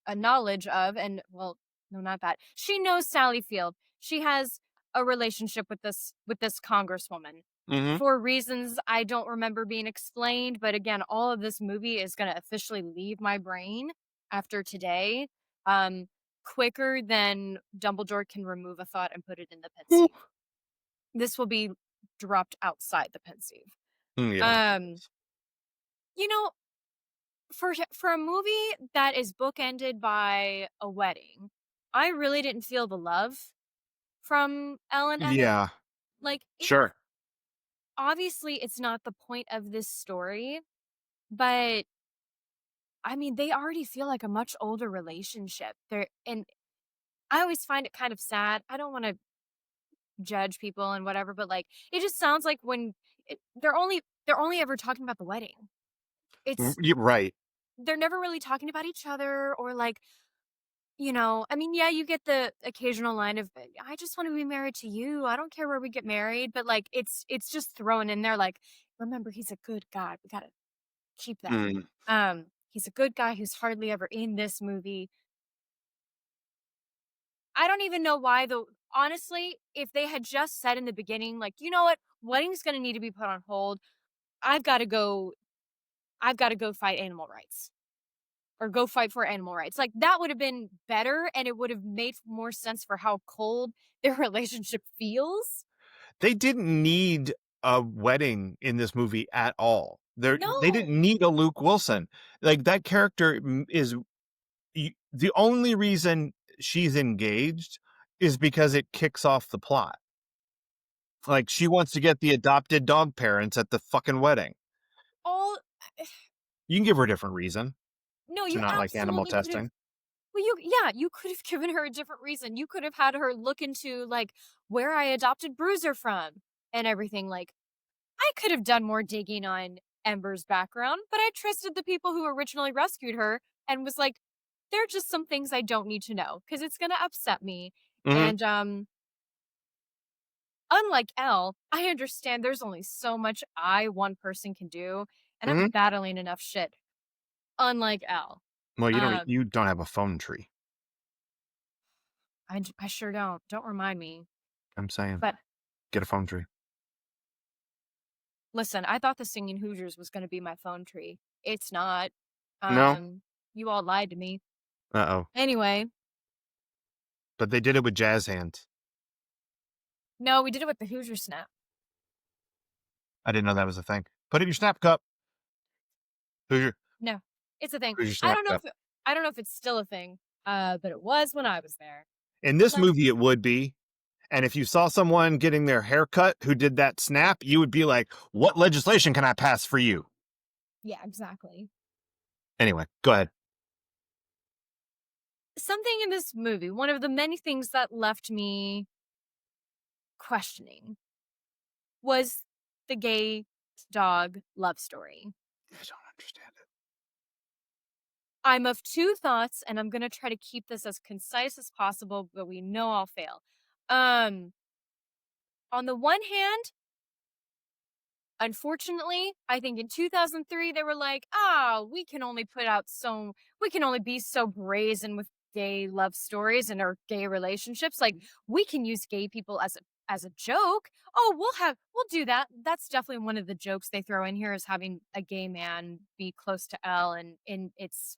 a knowledge of, and well, no, not that. She knows Sally Field. She has a relationship with this congresswoman Mhm. for reasons I don't remember being explained, but again, all of this movie is gonna officially leave my brain after today, um, quicker than Dumbledore can remove a thought and put it in the Ooh. pensieve. This will be dropped outside the pensieve. Yeah. Um, you know, for a movie that is bookended by a wedding, I really didn't feel the love from Elle and Emmett. Yeah. Like, Sure. obviously, it's not the point of this story, but I mean, they already feel like a much older relationship. And I always find it kind of sad. I don't want to judge people and whatever, but like, it just sounds like they're only ever talking about the wedding. It's You're right. they're never really talking about each other or like, I mean, yeah, you get the occasional line of I just want to be married to you. I don't care where we get married, but like it's just thrown in there like remember he's a good guy. We got to keep that. Mm. He's a good guy who's hardly ever in this movie. I don't even know why though. Honestly, if they had just said in the beginning like, "You know what? Wedding's going to need to be put on hold. I've got to go I've got to go fight animal rights." Or go fight for animal rights. Like, that would have been better, and it would have made more sense for how cold their relationship feels. They didn't need a wedding in this movie at all. They No. didn't need a Luke Wilson. Like, that character is the only reason she's engaged is because it kicks off the plot. Like, she wants to get the adopted dog parents at the fucking wedding. All You can give her a different reason no, to you not like animal absolutely could have testing. well, you could have given her a different reason. You could have had her look into, like, where I adopted Bruiser from and everything, like, I could have done more digging on Ember's background, but I trusted the people who originally rescued her and was like, "There are just some things I don't need to know because it's gonna upset me." Mhm, And, unlike Elle, I understand there's only so much one person can do, and I'm mhm. battling enough shit, unlike Elle. Well, Um, you don't have a phone tree. I sure don't. Don't remind me. I'm saying, But get a phone tree. listen, I thought the Singing Hoosiers was gonna be my phone tree. It's not. No? You all lied to me. Uh-oh. Anyway, But they did it with jazz hands. no, we did it with the Hoosier Snap. I didn't know that was a thing. Put it in your snap cup. Who's No, it's a thing. your snap cup? I don't know if it's still a thing, but it was when I was there. In this Let's movie, it would be. And if you saw someone getting their hair cut who did that snap, you would be like, what legislation can I pass for you? yeah, exactly. Anyway, go ahead. Something in this movie, one of the many things that left me questioning was the gay dog love story. I don't understand it. I'm of two thoughts, and I'm gonna try to keep this as concise as possible, but we know I'll fail. Um, on the one hand, unfortunately, I think in 2003 they were like, "Ah, we can only be so brazen with gay love stories and our gay relationships. Like, we can use gay people as a joke. Oh, we'll do that." That's definitely one of the jokes they throw in here is having a gay man be close to Elle, and it's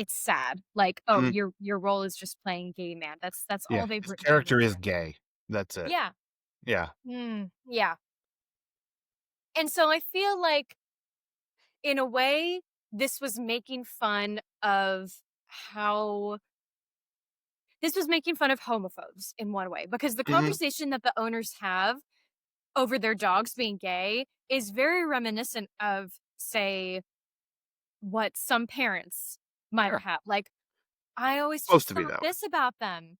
sad. Like, oh, Mm, your role is just playing gay man. That's yeah, all they've his written down in character is here. gay. That's it. Yeah. Yeah. Yeah. And so I feel like in a way, this was making fun of how this was making fun of homophobes in one way because the Hmm. conversation that the owners have over their dogs being gay is very reminiscent of, say, what some parents might Sure. have. Like, I always Supposed just to be thought that way. this about them.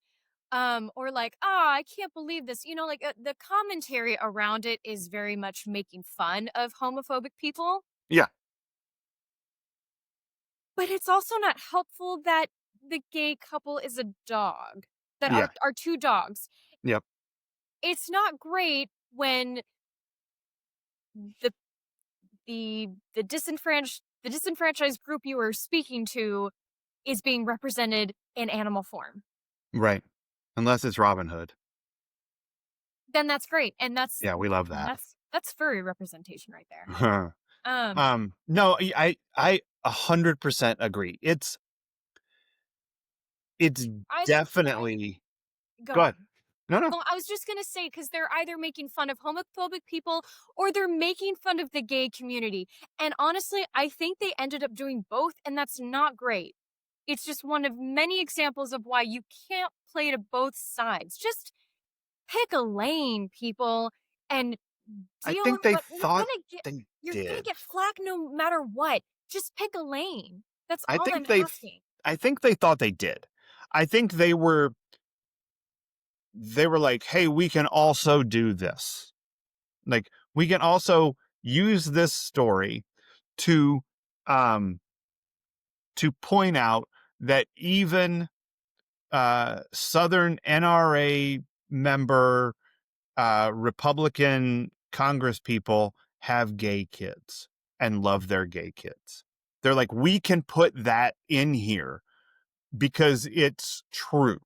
Or like, ah, I can't believe this. Like the commentary around it is very much making fun of homophobic people. Yeah. But it's also not helpful that the gay couple is a dog, that Yeah. are 2 dogs. Yep. It's not great when the the disenfranchised group you are speaking to is being represented in animal form. Right. Unless it's Robin Hood. Then that's great, and Yeah, we love that. that's furry representation right there. No, I 100% agree. It's I definitely go go ahead. on. No, no. Well, I was just gonna say because they're either making fun of homophobic people or they're making fun of the gay community. And honestly, I think they ended up doing both, and that's not great. It's just one of many examples of why you can't play to both sides. Just pick a lane, people, and I deal with think they what thought they you're gonna did. get flack no matter what. Just pick a lane. That's I all think I'm they asking. I think they thought they did. I think they were like, "Hey, we can also do this. Like, we can also use this story to um to point out that even Southern NRA member Republican Congress people have gay kids and love their gay kids. They're like, we can put that in here because it's true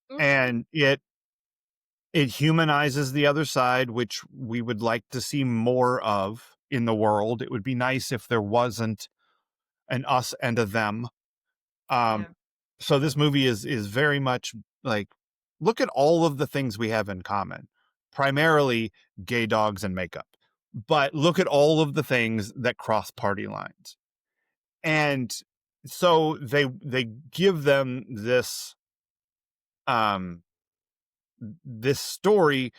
Mhm. and it humanizes the other side, which we would like to see more of in the world. It would be nice if there wasn't an us and a them. Um, Yeah. so this movie is very much like, look at all of the things we have in common. Primarily gay dogs and makeup. But look at all of the things that cross party lines. And so they give them um this story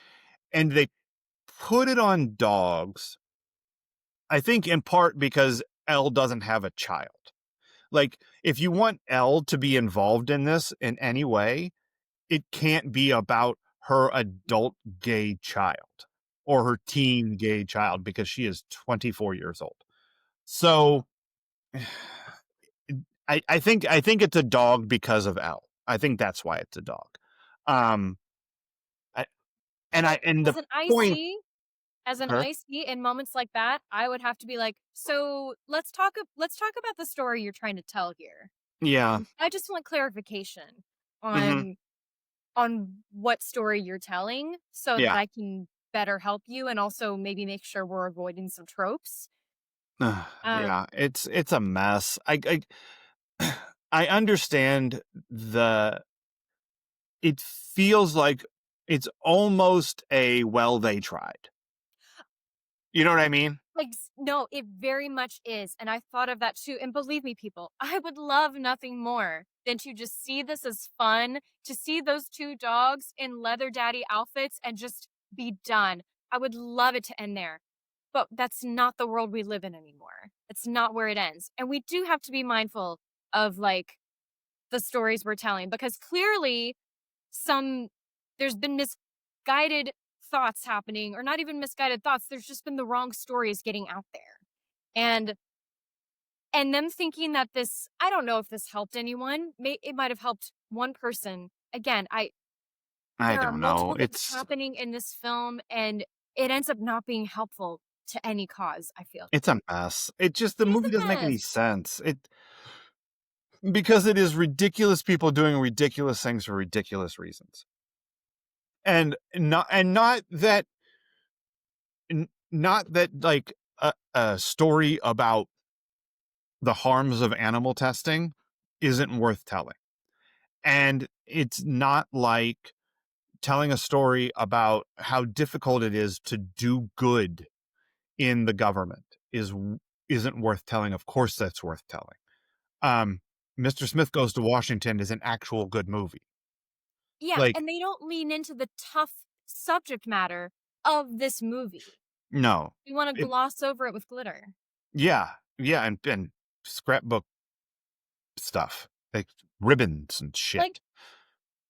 and they put it on dogs. I think in part because Elle doesn't have a child. Like, if you want Elle to be involved in this in any way, it can't be about her adult gay child or her teen gay child because she is 24 years old. So I think it's a dog because of Elle. I think that's why it's a dog. Um I, and As the an point IC, as an her IC in moments like that, I would have to be like, "So, let's talk about the story you're trying to tell here. yeah. I just want clarification Mhm. on what story you're telling so that Yeah. I can better help you and also maybe make sure we're avoiding some tropes." Yeah, Um, it's a mess. I understand the it feels like it's almost a well they tried. You know what I mean? no, it very much is, and I thought of that too, and believe me, people, I would love nothing more than to just see this as fun, to see those 2 dogs in leather daddy outfits and just be done. I would love it to end there, but that's not the world we live in anymore. It's not where it ends, and we do have to be mindful of, like, the stories we're telling because clearly some there's been misguided thoughts happening or not even misguided thoughts, there's just been the wrong stories getting out there. And them thinking that this I don't know if this helped anyone. It might have helped one person. Again, I I there are don't know. multiple things happening in this film and it ends up not being helpful to any cause, I feel. It's a mess. It just the It is movie a doesn't make any mess. sense. It because it is ridiculous people doing ridiculous things for ridiculous reasons. And not that not that like a story about the harms of animal testing isn't worth telling. And it's not like telling a story about how difficult it is to do good in the government isn't worth telling. Of course that's worth telling. Um Mr. Smith Goes to Washington is an actual good movie. Yeah, Like, and they don't lean into the tough subject matter of this movie. no. You wanna It, gloss over it with glitter. yeah. Yeah, and scrapbook stuff. Like ribbons and Like, shit.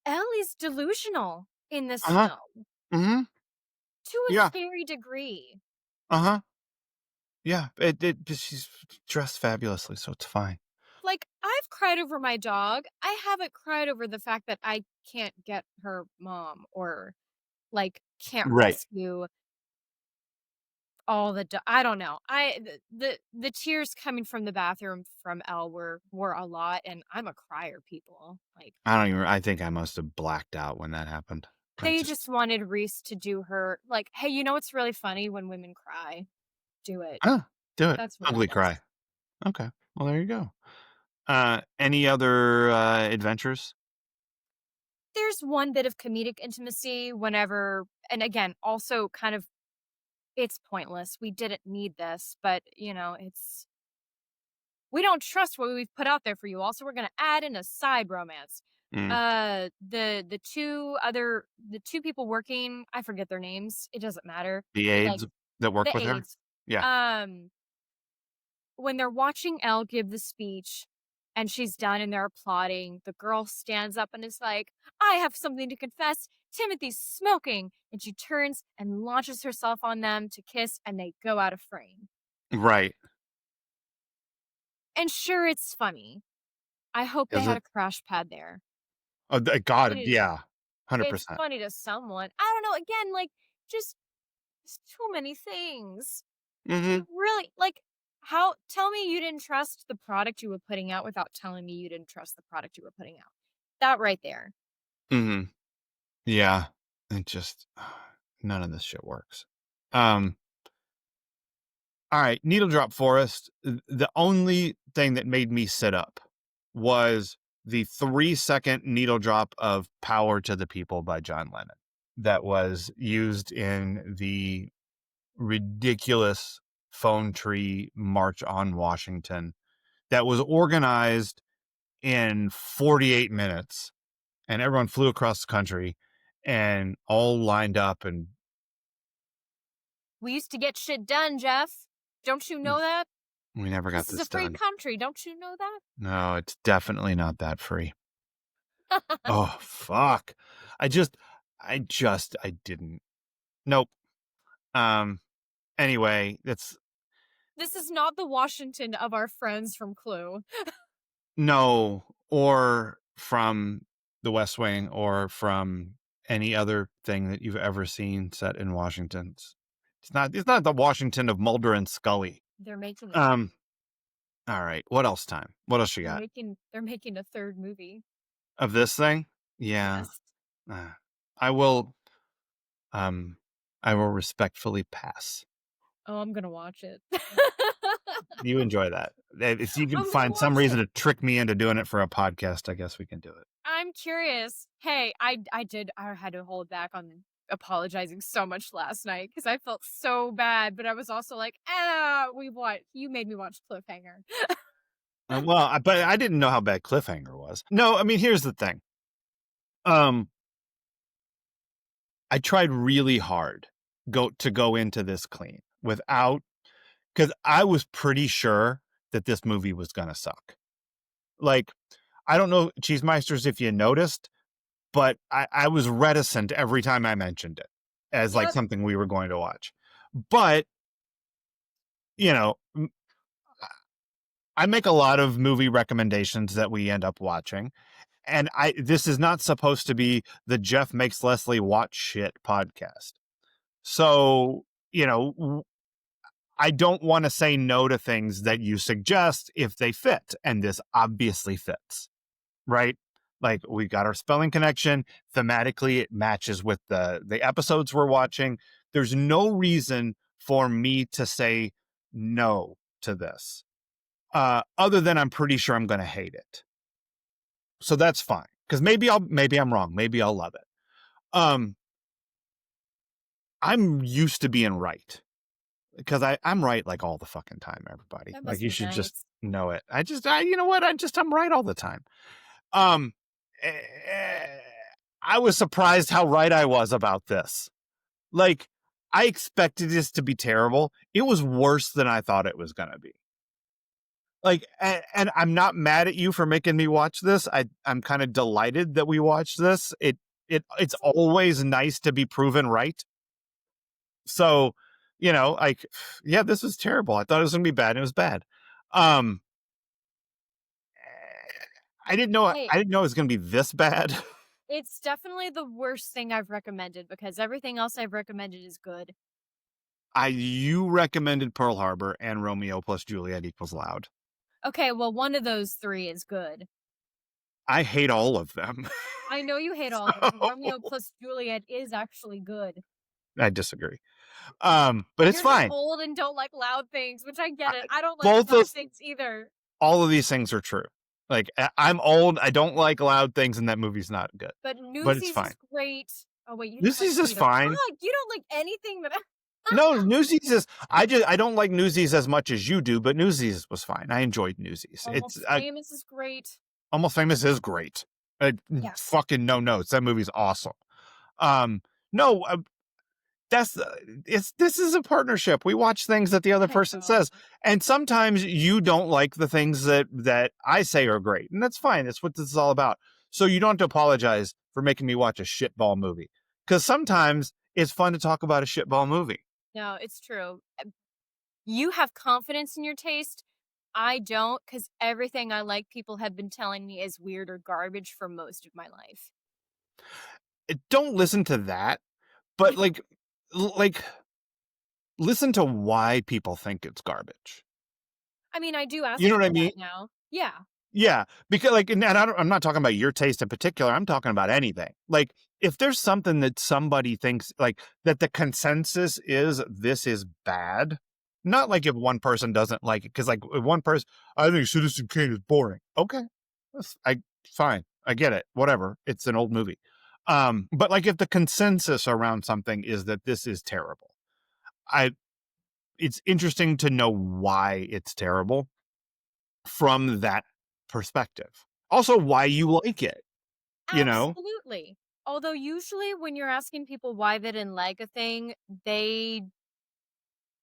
Ellie's delusional in this Uh-huh. film Mhm. to a Yeah. scary degree. Uh-huh. Yeah, it she's dressed fabulously, so it's fine. Like, I've cried over my dog. I haven't cried over the fact that I can't get her mom or, like, can't Right. rescue I don't know. The tears coming from the bathroom from Elle were a lot, and I'm a crier, people. Like, I think I must have blacked out when that happened. I they just just wanted Reese to do her like, "Hey, you know what's really funny when women cry? Do it." huh, do it. That's what it Ugly cry. was. Okay. Well, there you go. Any other adventures? There's one bit of comedic intimacy whenever, and again, also kind of, it's pointless. We didn't need this, but, we don't trust what we've put out there for you. Also, we're gonna add in a side romance. Mm. The two people working, I forget their names. It doesn't matter. The Like, aides that work the with her? aides. Yeah. Um, when they're watching Elle give the speech and she's done and they're applauding, the girl stands up and is like, "I have something to confess. Timothy's smoking." And she turns and launches herself on them to kiss, and they go out of frame. Right. And sure, it's funny. I hope they Is had it? a crash pad there. Oh, It God, is yeah. it's 100%. funny to someone. I don't know, again, like, just there's too many things. Mhm. You really like, how tell me you didn't trust the product you were putting out without telling me you didn't trust the product you were putting out. That right there. Mhm. Yeah. It just none of this shit works. Um, all right, Needle Drop Forest. The only thing that made me sit up was the 3-second needle drop of Power to the People by John Lennon that was used in the ridiculous phone tree march on Washington that was organized in 48 minutes, and everyone flew across the country and all lined up, and We used to get shit done, Jeff. Don't you know that? we never got This is a this free done. country. Don't you know No, it's definitely not that free. that? Oh, fuck. I just I didn't. Nope. Um, anyway, it's This is not the Washington of our friends from Clue. no, or from The West Wing, or from any other thing that you've ever seen set in Washington. It's not the Washington of Mulder and Scully. They're making a Um, all right. What else time? What else you got? they're making a third movie. Of this thing? Yeah. Yes. Uh, I will um I will respectfully pass. Oh, I'm gonna watch it. You enjoy that. If you can I'm gonna find some watch reason it. to trick me into doing it for a podcast, I guess we can do it. I'm curious. Hey, I had to hold back on apologizing so much last night because I felt so bad, but I was also like, you made me watch Cliffhanger. But I didn't know how bad Cliffhanger was. No, I mean, here's the thing. Um, I tried really hard to go into this clean without, because I was pretty sure that this movie was gonna suck. Like, I don't know, Cheesemeisters, if you noticed, but I was reticent every time I mentioned it as like Yep. something we were going to watch. But, you know, I make a lot of movie recommendations that we end up watching. And this is not supposed to be the Jeff Makes Leslie Watch Shit podcast. So, I don't want to say no to things that you suggest if they fit. And this obviously fits, right? Like, we got our spelling connection. Thematically, it matches with the episodes we're watching. There's no reason for me to say no to this, other than I'm pretty sure I'm going to hate it. So that's fine, because maybe I'm wrong. Maybe I'll love it. I'm used to being right, because I'm right like all the fucking time, everybody. That Like, must you be should just nice. know it. You know what? I'm right all the time. Um, eh, I was surprised how right I was about this. Like, I expected this to be terrible. It was worse than I thought it was going to be. Like, and I'm not mad at you for making me watch this. I'm kind of delighted that we watched this. It's always nice to be proven right. So, like, yeah, this was terrible. I thought it was gonna be bad, and it was bad. Um, Hey, I didn't know it was gonna be this bad. it's definitely the worst thing I've recommended because everything else I've recommended is good. You recommended Pearl Harbor and Romeo plus Juliet equals Loud. Okay, well, one of those 3 is good. I hate all of them. I know you hate all of them, but Romeo plus Juliet is actually good. I disagree. But it's You're just fine. old and don't like loud things, which I get it. I don't like Both loud those, things either. all of these things are true. Like I'm old. I don't like loud things, and that movie's not good. But But it's Newsies fine. is great. Oh wait, you don't like Newsies it is either. fine. Fuck, you don't like anything that No, Newsies is. I don't like Newsies as much as you do, but Newsies was fine. I enjoyed Newsies. It's Almost Famous is great. Almost Famous is great. Yes. Fucking no notes. That movie's awesome. No, that's it's this is a partnership. We watch things that the other I person know. says, and sometimes you don't like the things that I say are great, and that's fine. That's what this is all about. So you don't have to apologize for making me watch a shitball movie, because sometimes it's fun to talk about a shitball movie. No, it's true. You have confidence in your taste. I don't, because everything I like people have been telling me is weird or garbage for most of my life. Don't listen to that, but like listen to why people think it's garbage. I mean, I do ask You know what I people mean? that now. Yeah. Yeah, because like, and I'm not talking about your taste in particular. I'm talking about anything. Like, if there's something that somebody thinks like that, the consensus is this is bad. Not like if one person doesn't like it, because like if one person, I think Citizen Kane is boring. Okay, I fine, I get it. Whatever, it's an old movie. But like if the consensus around something is that this is terrible, I it's interesting to know why it's terrible from that perspective. Also, why you like it, you know? Absolutely. Although usually when you're asking people why they didn't like a thing, they,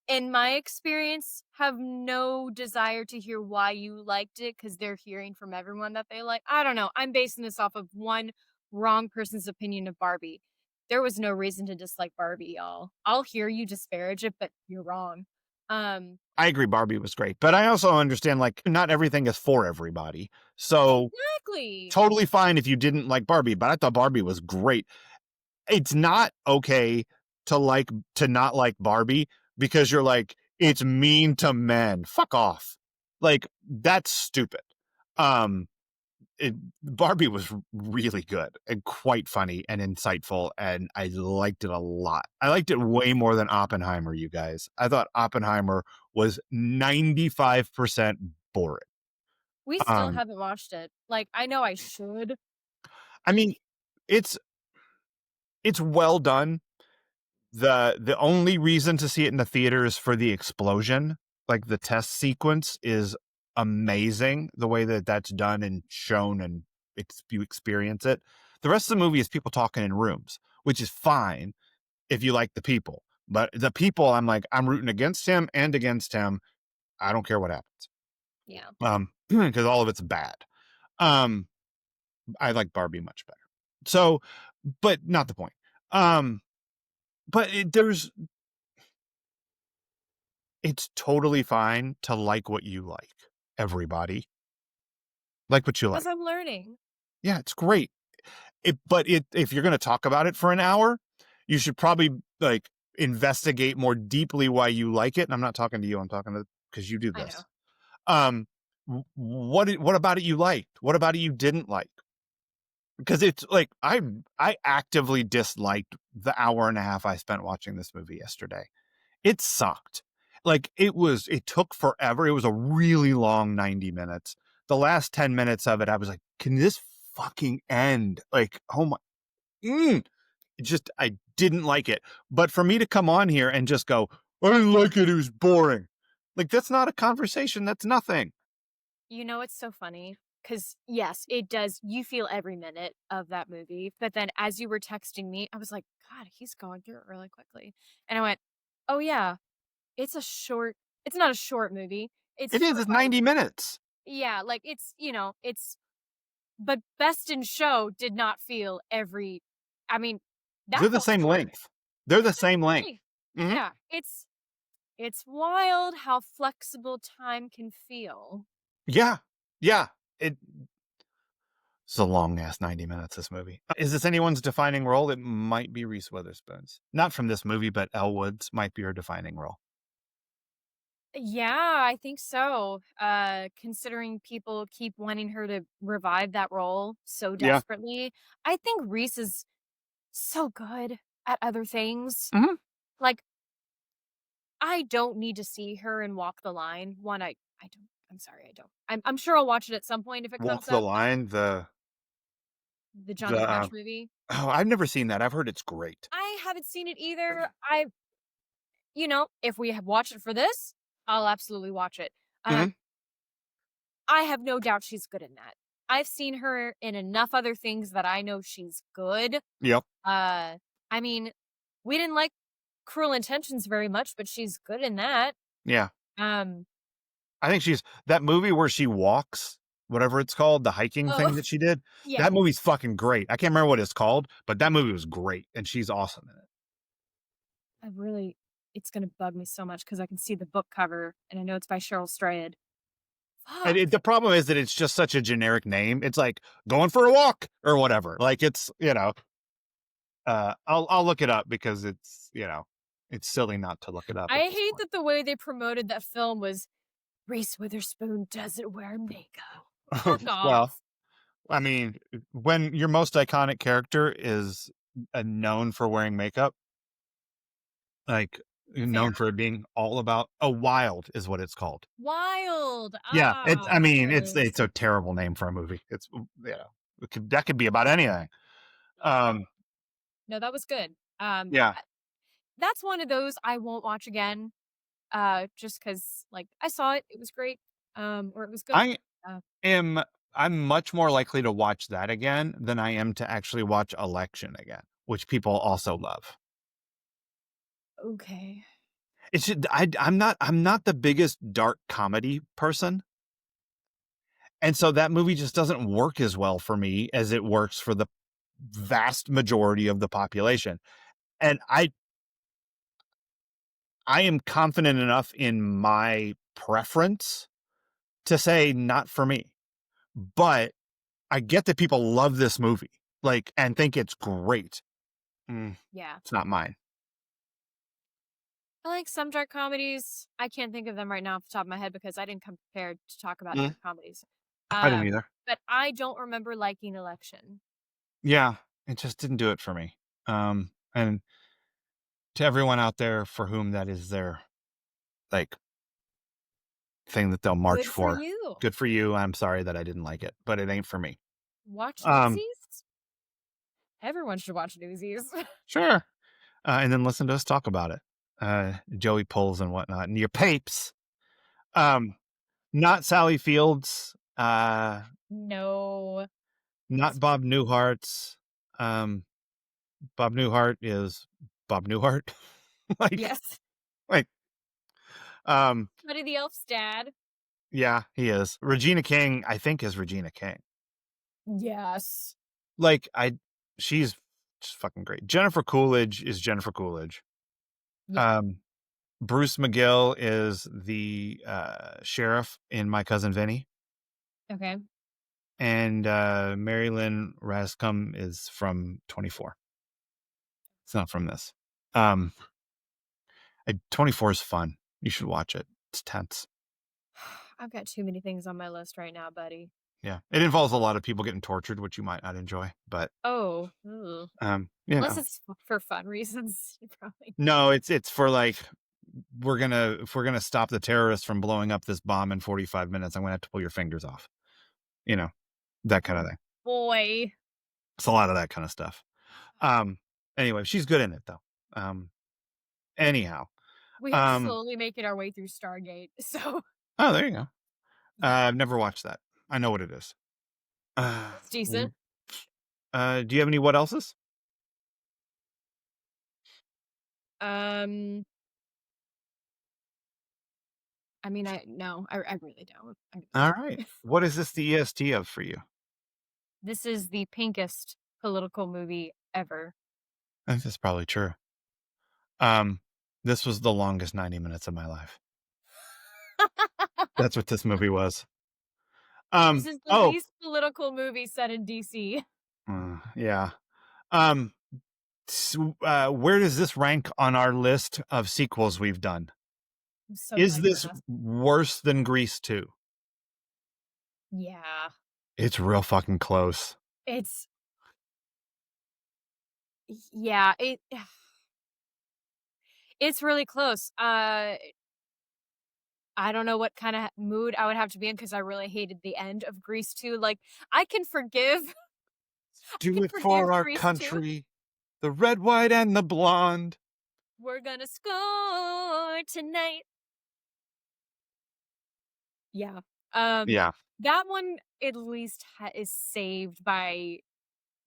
in my experience, have no desire to hear why you liked it because they're hearing from everyone that they like. I don't know. I'm basing this off of one wrong person's opinion of Barbie. There was no reason to dislike Barbie, y'all. I'll hear you disparage it, but you're wrong. Um, I agree Barbie was great, but I also understand like not everything is for everybody. So exactly. totally fine if you didn't like Barbie, but I thought Barbie was great. It's not okay to not like Barbie because you're like it's mean to men. Fuck off. Like that's stupid. Um Barbie was really good and quite funny and insightful, and I liked it a lot. I liked it way more than Oppenheimer, you guys. I thought Oppenheimer was 95% boring. We still Um, haven't watched it. Like, I know I should. I mean, it's it's well done. The only reason to see it in the theater is for the explosion. Like the test sequence is amazing, the way that that's done and shown and you experience it. The rest of the movie is people talking in rooms, which is fine if you like the people. But the people, I'm like, I'm rooting against him and against him. I don't care what happens. Yeah. Because all of it's bad. Um, I like Barbie much better. So, but not the point. Um, but it's totally fine to like what you like. Everybody like what you Because like. I'm learning. Yeah, it's great. If you're going to talk about it for an hour, you should probably like investigate more deeply why you like it. And I'm not talking to you. I'm talking to because you do I know. this. Um, what about it you liked? What about it you didn't like? Because it's like I actively disliked the hour and a half I spent watching this movie yesterday. It sucked. Like it took forever. It was a really long 90 minutes. The last 10 minutes of it, I was like, can this fucking end? Like, oh my, I didn't like it. But for me to come on here and just go, I didn't like it. It was boring. Like, that's not a conversation. That's nothing. You know, it's so funny. Because, yes, it does. You feel every minute of that movie. But then as you were texting me, I was like, God, he's going through it really quickly. And I went, oh, yeah, it's not a short movie. It's It is. for It's like, 90 minutes. yeah, like but Best in Show did not feel I mean, that They're the felt same short. length. They're the It's the same same length. length. Mhm. Yeah, it's wild how flexible time can feel. Yeah. Yeah. It It's a long ass 90 minutes, this movie. Is this anyone's defining role? It might be Reese Witherspoon's. Not from this movie, but Elle Woods might be her defining role. Yeah, I think so. Considering people keep wanting her to revive that role so Yeah. desperately, I think Reese is so good at other things. Mhm. Like, I don't need to see her in Walk the Line. One, I don't. I'm sorry, I don't. I'm sure I'll watch it at some point if it Walk comes the up. Line, The Johnny the Cash movie. oh, I've never seen that. I've heard it's great. I haven't seen it either. If we have watched it for this, I'll absolutely watch it. Uh, Mhm. I have no doubt she's good in that. I've seen her in enough other things that I know she's good. Yep. Uh, I mean, we didn't like Cruel Intentions very much, but she's good in that. Yeah. Um, I think she's that movie where she walks, whatever it's called, the hiking oh, thing that she did. yeah. That movie's fucking great. I can't remember what it's called, but that movie was great, and she's awesome in it. It's gonna bug me so much because I can see the book cover and I know it's by Cheryl Strayed. And Fuck. the problem is that it's just such a generic name. It's like going for a walk or whatever. Like it's, I'll look it up because it's silly not to look it up at I this hate point. that the way they promoted that film was Reese Witherspoon doesn't wear makeup. Fuck Well, off. I mean, when your most iconic character is known for wearing makeup, like known Fair. for being all about a wild is what it's called. Wild. Yeah, it's. I mean, Yes. it's a terrible name for a movie. That could be about anything. Yeah. Um, No, that was good. yeah, That's one of those I won't watch again. Just because like I saw it, it was great. Or it was good. I Uh, am. I'm much more likely to watch that again than I am to actually watch Election again, which people also love. okay. It's just, I'm not the biggest dark comedy person, and so that movie just doesn't work as well for me as it works for the vast majority of the population. And I am confident enough in my preference to say not for me. But I get that people love this movie, like, and think it's great. Mm, Yeah. it's not mine. I like some dark comedies. I can't think of them right now off the top of my head because I didn't come prepared to talk about Mm, dark comedies. I didn't either. But I don't remember liking Election. Yeah, it just didn't do it for me. And to everyone out there for whom that is their like thing that they'll march Good for for, you. good for you. I'm sorry that I didn't like it, but it ain't for me. Watch Um, Newsies? Everyone should watch Newsies. sure. And then listen to us talk about it. Joey pulls and whatnot, and your papes. Um, Not Sally Fields. No. Not Bob Newhart's. Um, Bob Newhart is Bob Newhart. like, Yes. like, um, Buddy the Elf's dad. yeah, he is. Regina King, I think, is Regina King. Yes. Like, she's just fucking great. Jennifer Coolidge is Jennifer Coolidge. Yeah. Um, Bruce McGill is the sheriff in My Cousin Vinny. Okay. And Mary Lynn Rascom is from 24. It's not from this. 24 is fun. You should watch it. It's tense. I've got too many things on my list right now, buddy. Yeah. It involves a lot of people getting tortured, which you might not enjoy, but Oh. Ugh. you Unless know. it's for fun reasons. Probably. No, it's for like if we're gonna stop the terrorists from blowing up this bomb in 45 minutes, I'm gonna have to pull your fingers off. You know, that kind of Oh thing. boy. It's a lot of that kind of stuff. Um anyway, she's good in it though. Anyhow. We are Um slowly making our way through Stargate. So oh, there you go. yeah, I've never watched that. I know what it is. it's decent. Do you have any what else's? Um, I mean, I really don't. I really All right. don't. What is this the EST of for you? This is the pinkest political movie ever. I think that's probably true. Um, this was the longest 90 minutes of my life. That's what this movie was. This is the Oh, least political movie set in DC. yeah. Um, where does this rank on our list of sequels we've done? I'm so Is glad you this asked. worse than Grease 2? Yeah. It's real fucking close. It's yeah, it's really close. I don't know what kinda mood I would have to be in because I really hated the end of Grease 2. Like, I can forgive I Do can it forgive for our Grease 2. country, the red, white, and the blonde. We're gonna score tonight. Yeah. Um, Yeah, that one at least is saved by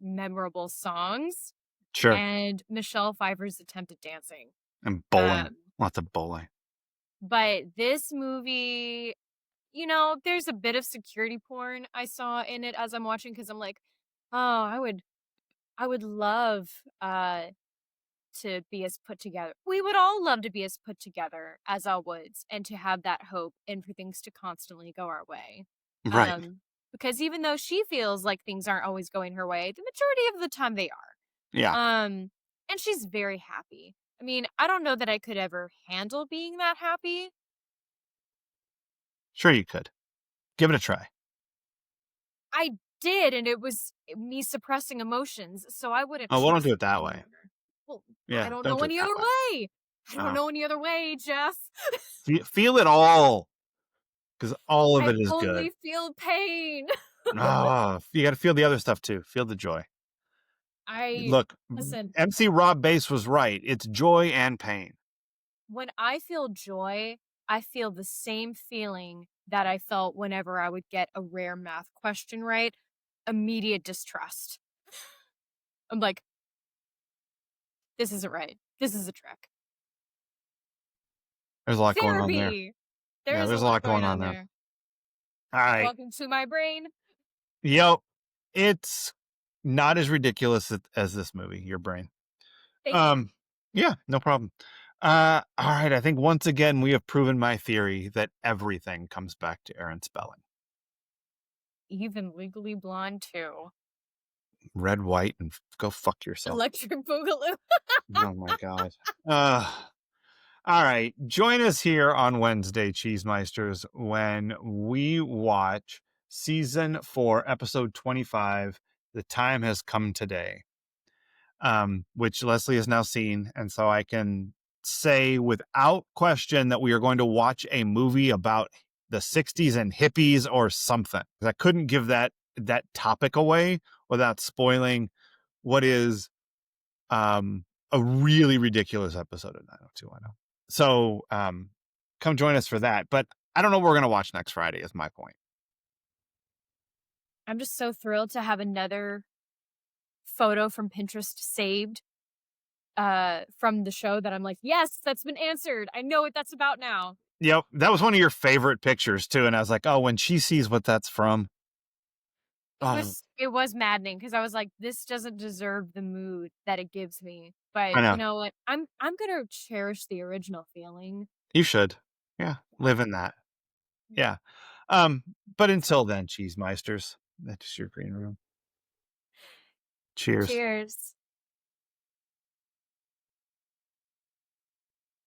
memorable songs sure. and Michelle Pfeiffer's attempt at dancing. And bowling. Um, Lots of bowling. but this movie, there's a bit of security porn I saw in it as I'm watching because I'm like, oh, I would love to be as put together. We would all love to be as put together as Elle Woods and to have that hope and for things to constantly go our way. Right. Um, because even though she feels like things aren't always going her way, the majority of the time they Yeah, are. And she's very happy. I mean, I don't know that I could ever handle being that happy. sure you could. Give it a try. I did, and it was me suppressing emotions, so I wouldn't Oh, well, don't trust do it it that way. anymore. Well, I Yeah, don't don't know do it any that other way. way. I don't Oh. know any other way, Jeff. Feel it all, because all of I it is good. only feel pain. Ah, you got to feel the other stuff too. Feel the joy. I Look, listen, MC Rob Bass was right. It's joy and pain. when I feel joy, I feel the same feeling that I felt whenever I would get a rare math question right, immediate distrust. I'm like, this isn't right. This is a trick. There's a lot going on there. Therapy. There Yeah, is a there's a lot lot going going on on there. there. All right. Welcome to my brain. Yep. It's not as ridiculous as this movie, your brain. Thank you. Um, yeah, no problem. All right. I think once again we have proven my theory that everything comes back to Aaron Spelling. Even Legally Blonde too. Red, white, and go fuck yourself. Electric Boogaloo. Oh my god. Uh all right. Join us here on Wednesday, Cheesemeisters, when we watch season 4, episode 25. The time has come today. Which Leslie has now seen, and so I can say without question that we are going to watch a movie about the 60s and hippies or something. I couldn't give that topic away without spoiling what is a really ridiculous episode of 90210. So come join us for that. But I don't know what we're gonna watch next Friday, is my point. I'm just so thrilled to have another photo from Pinterest saved from the show that I'm like, yes, that's been answered. I know what that's about now. Yep, that was one of your favorite pictures too, and I was like, oh, when she sees what that's from. It Oh, was it was maddening because I was like, this doesn't deserve the mood that it gives me. I But you know. know what? I'm gonna cherish the original feeling. You should. Yeah, live in that. Yeah. But until then, Cheesemeisters, that's your green room. Cheers. Cheers.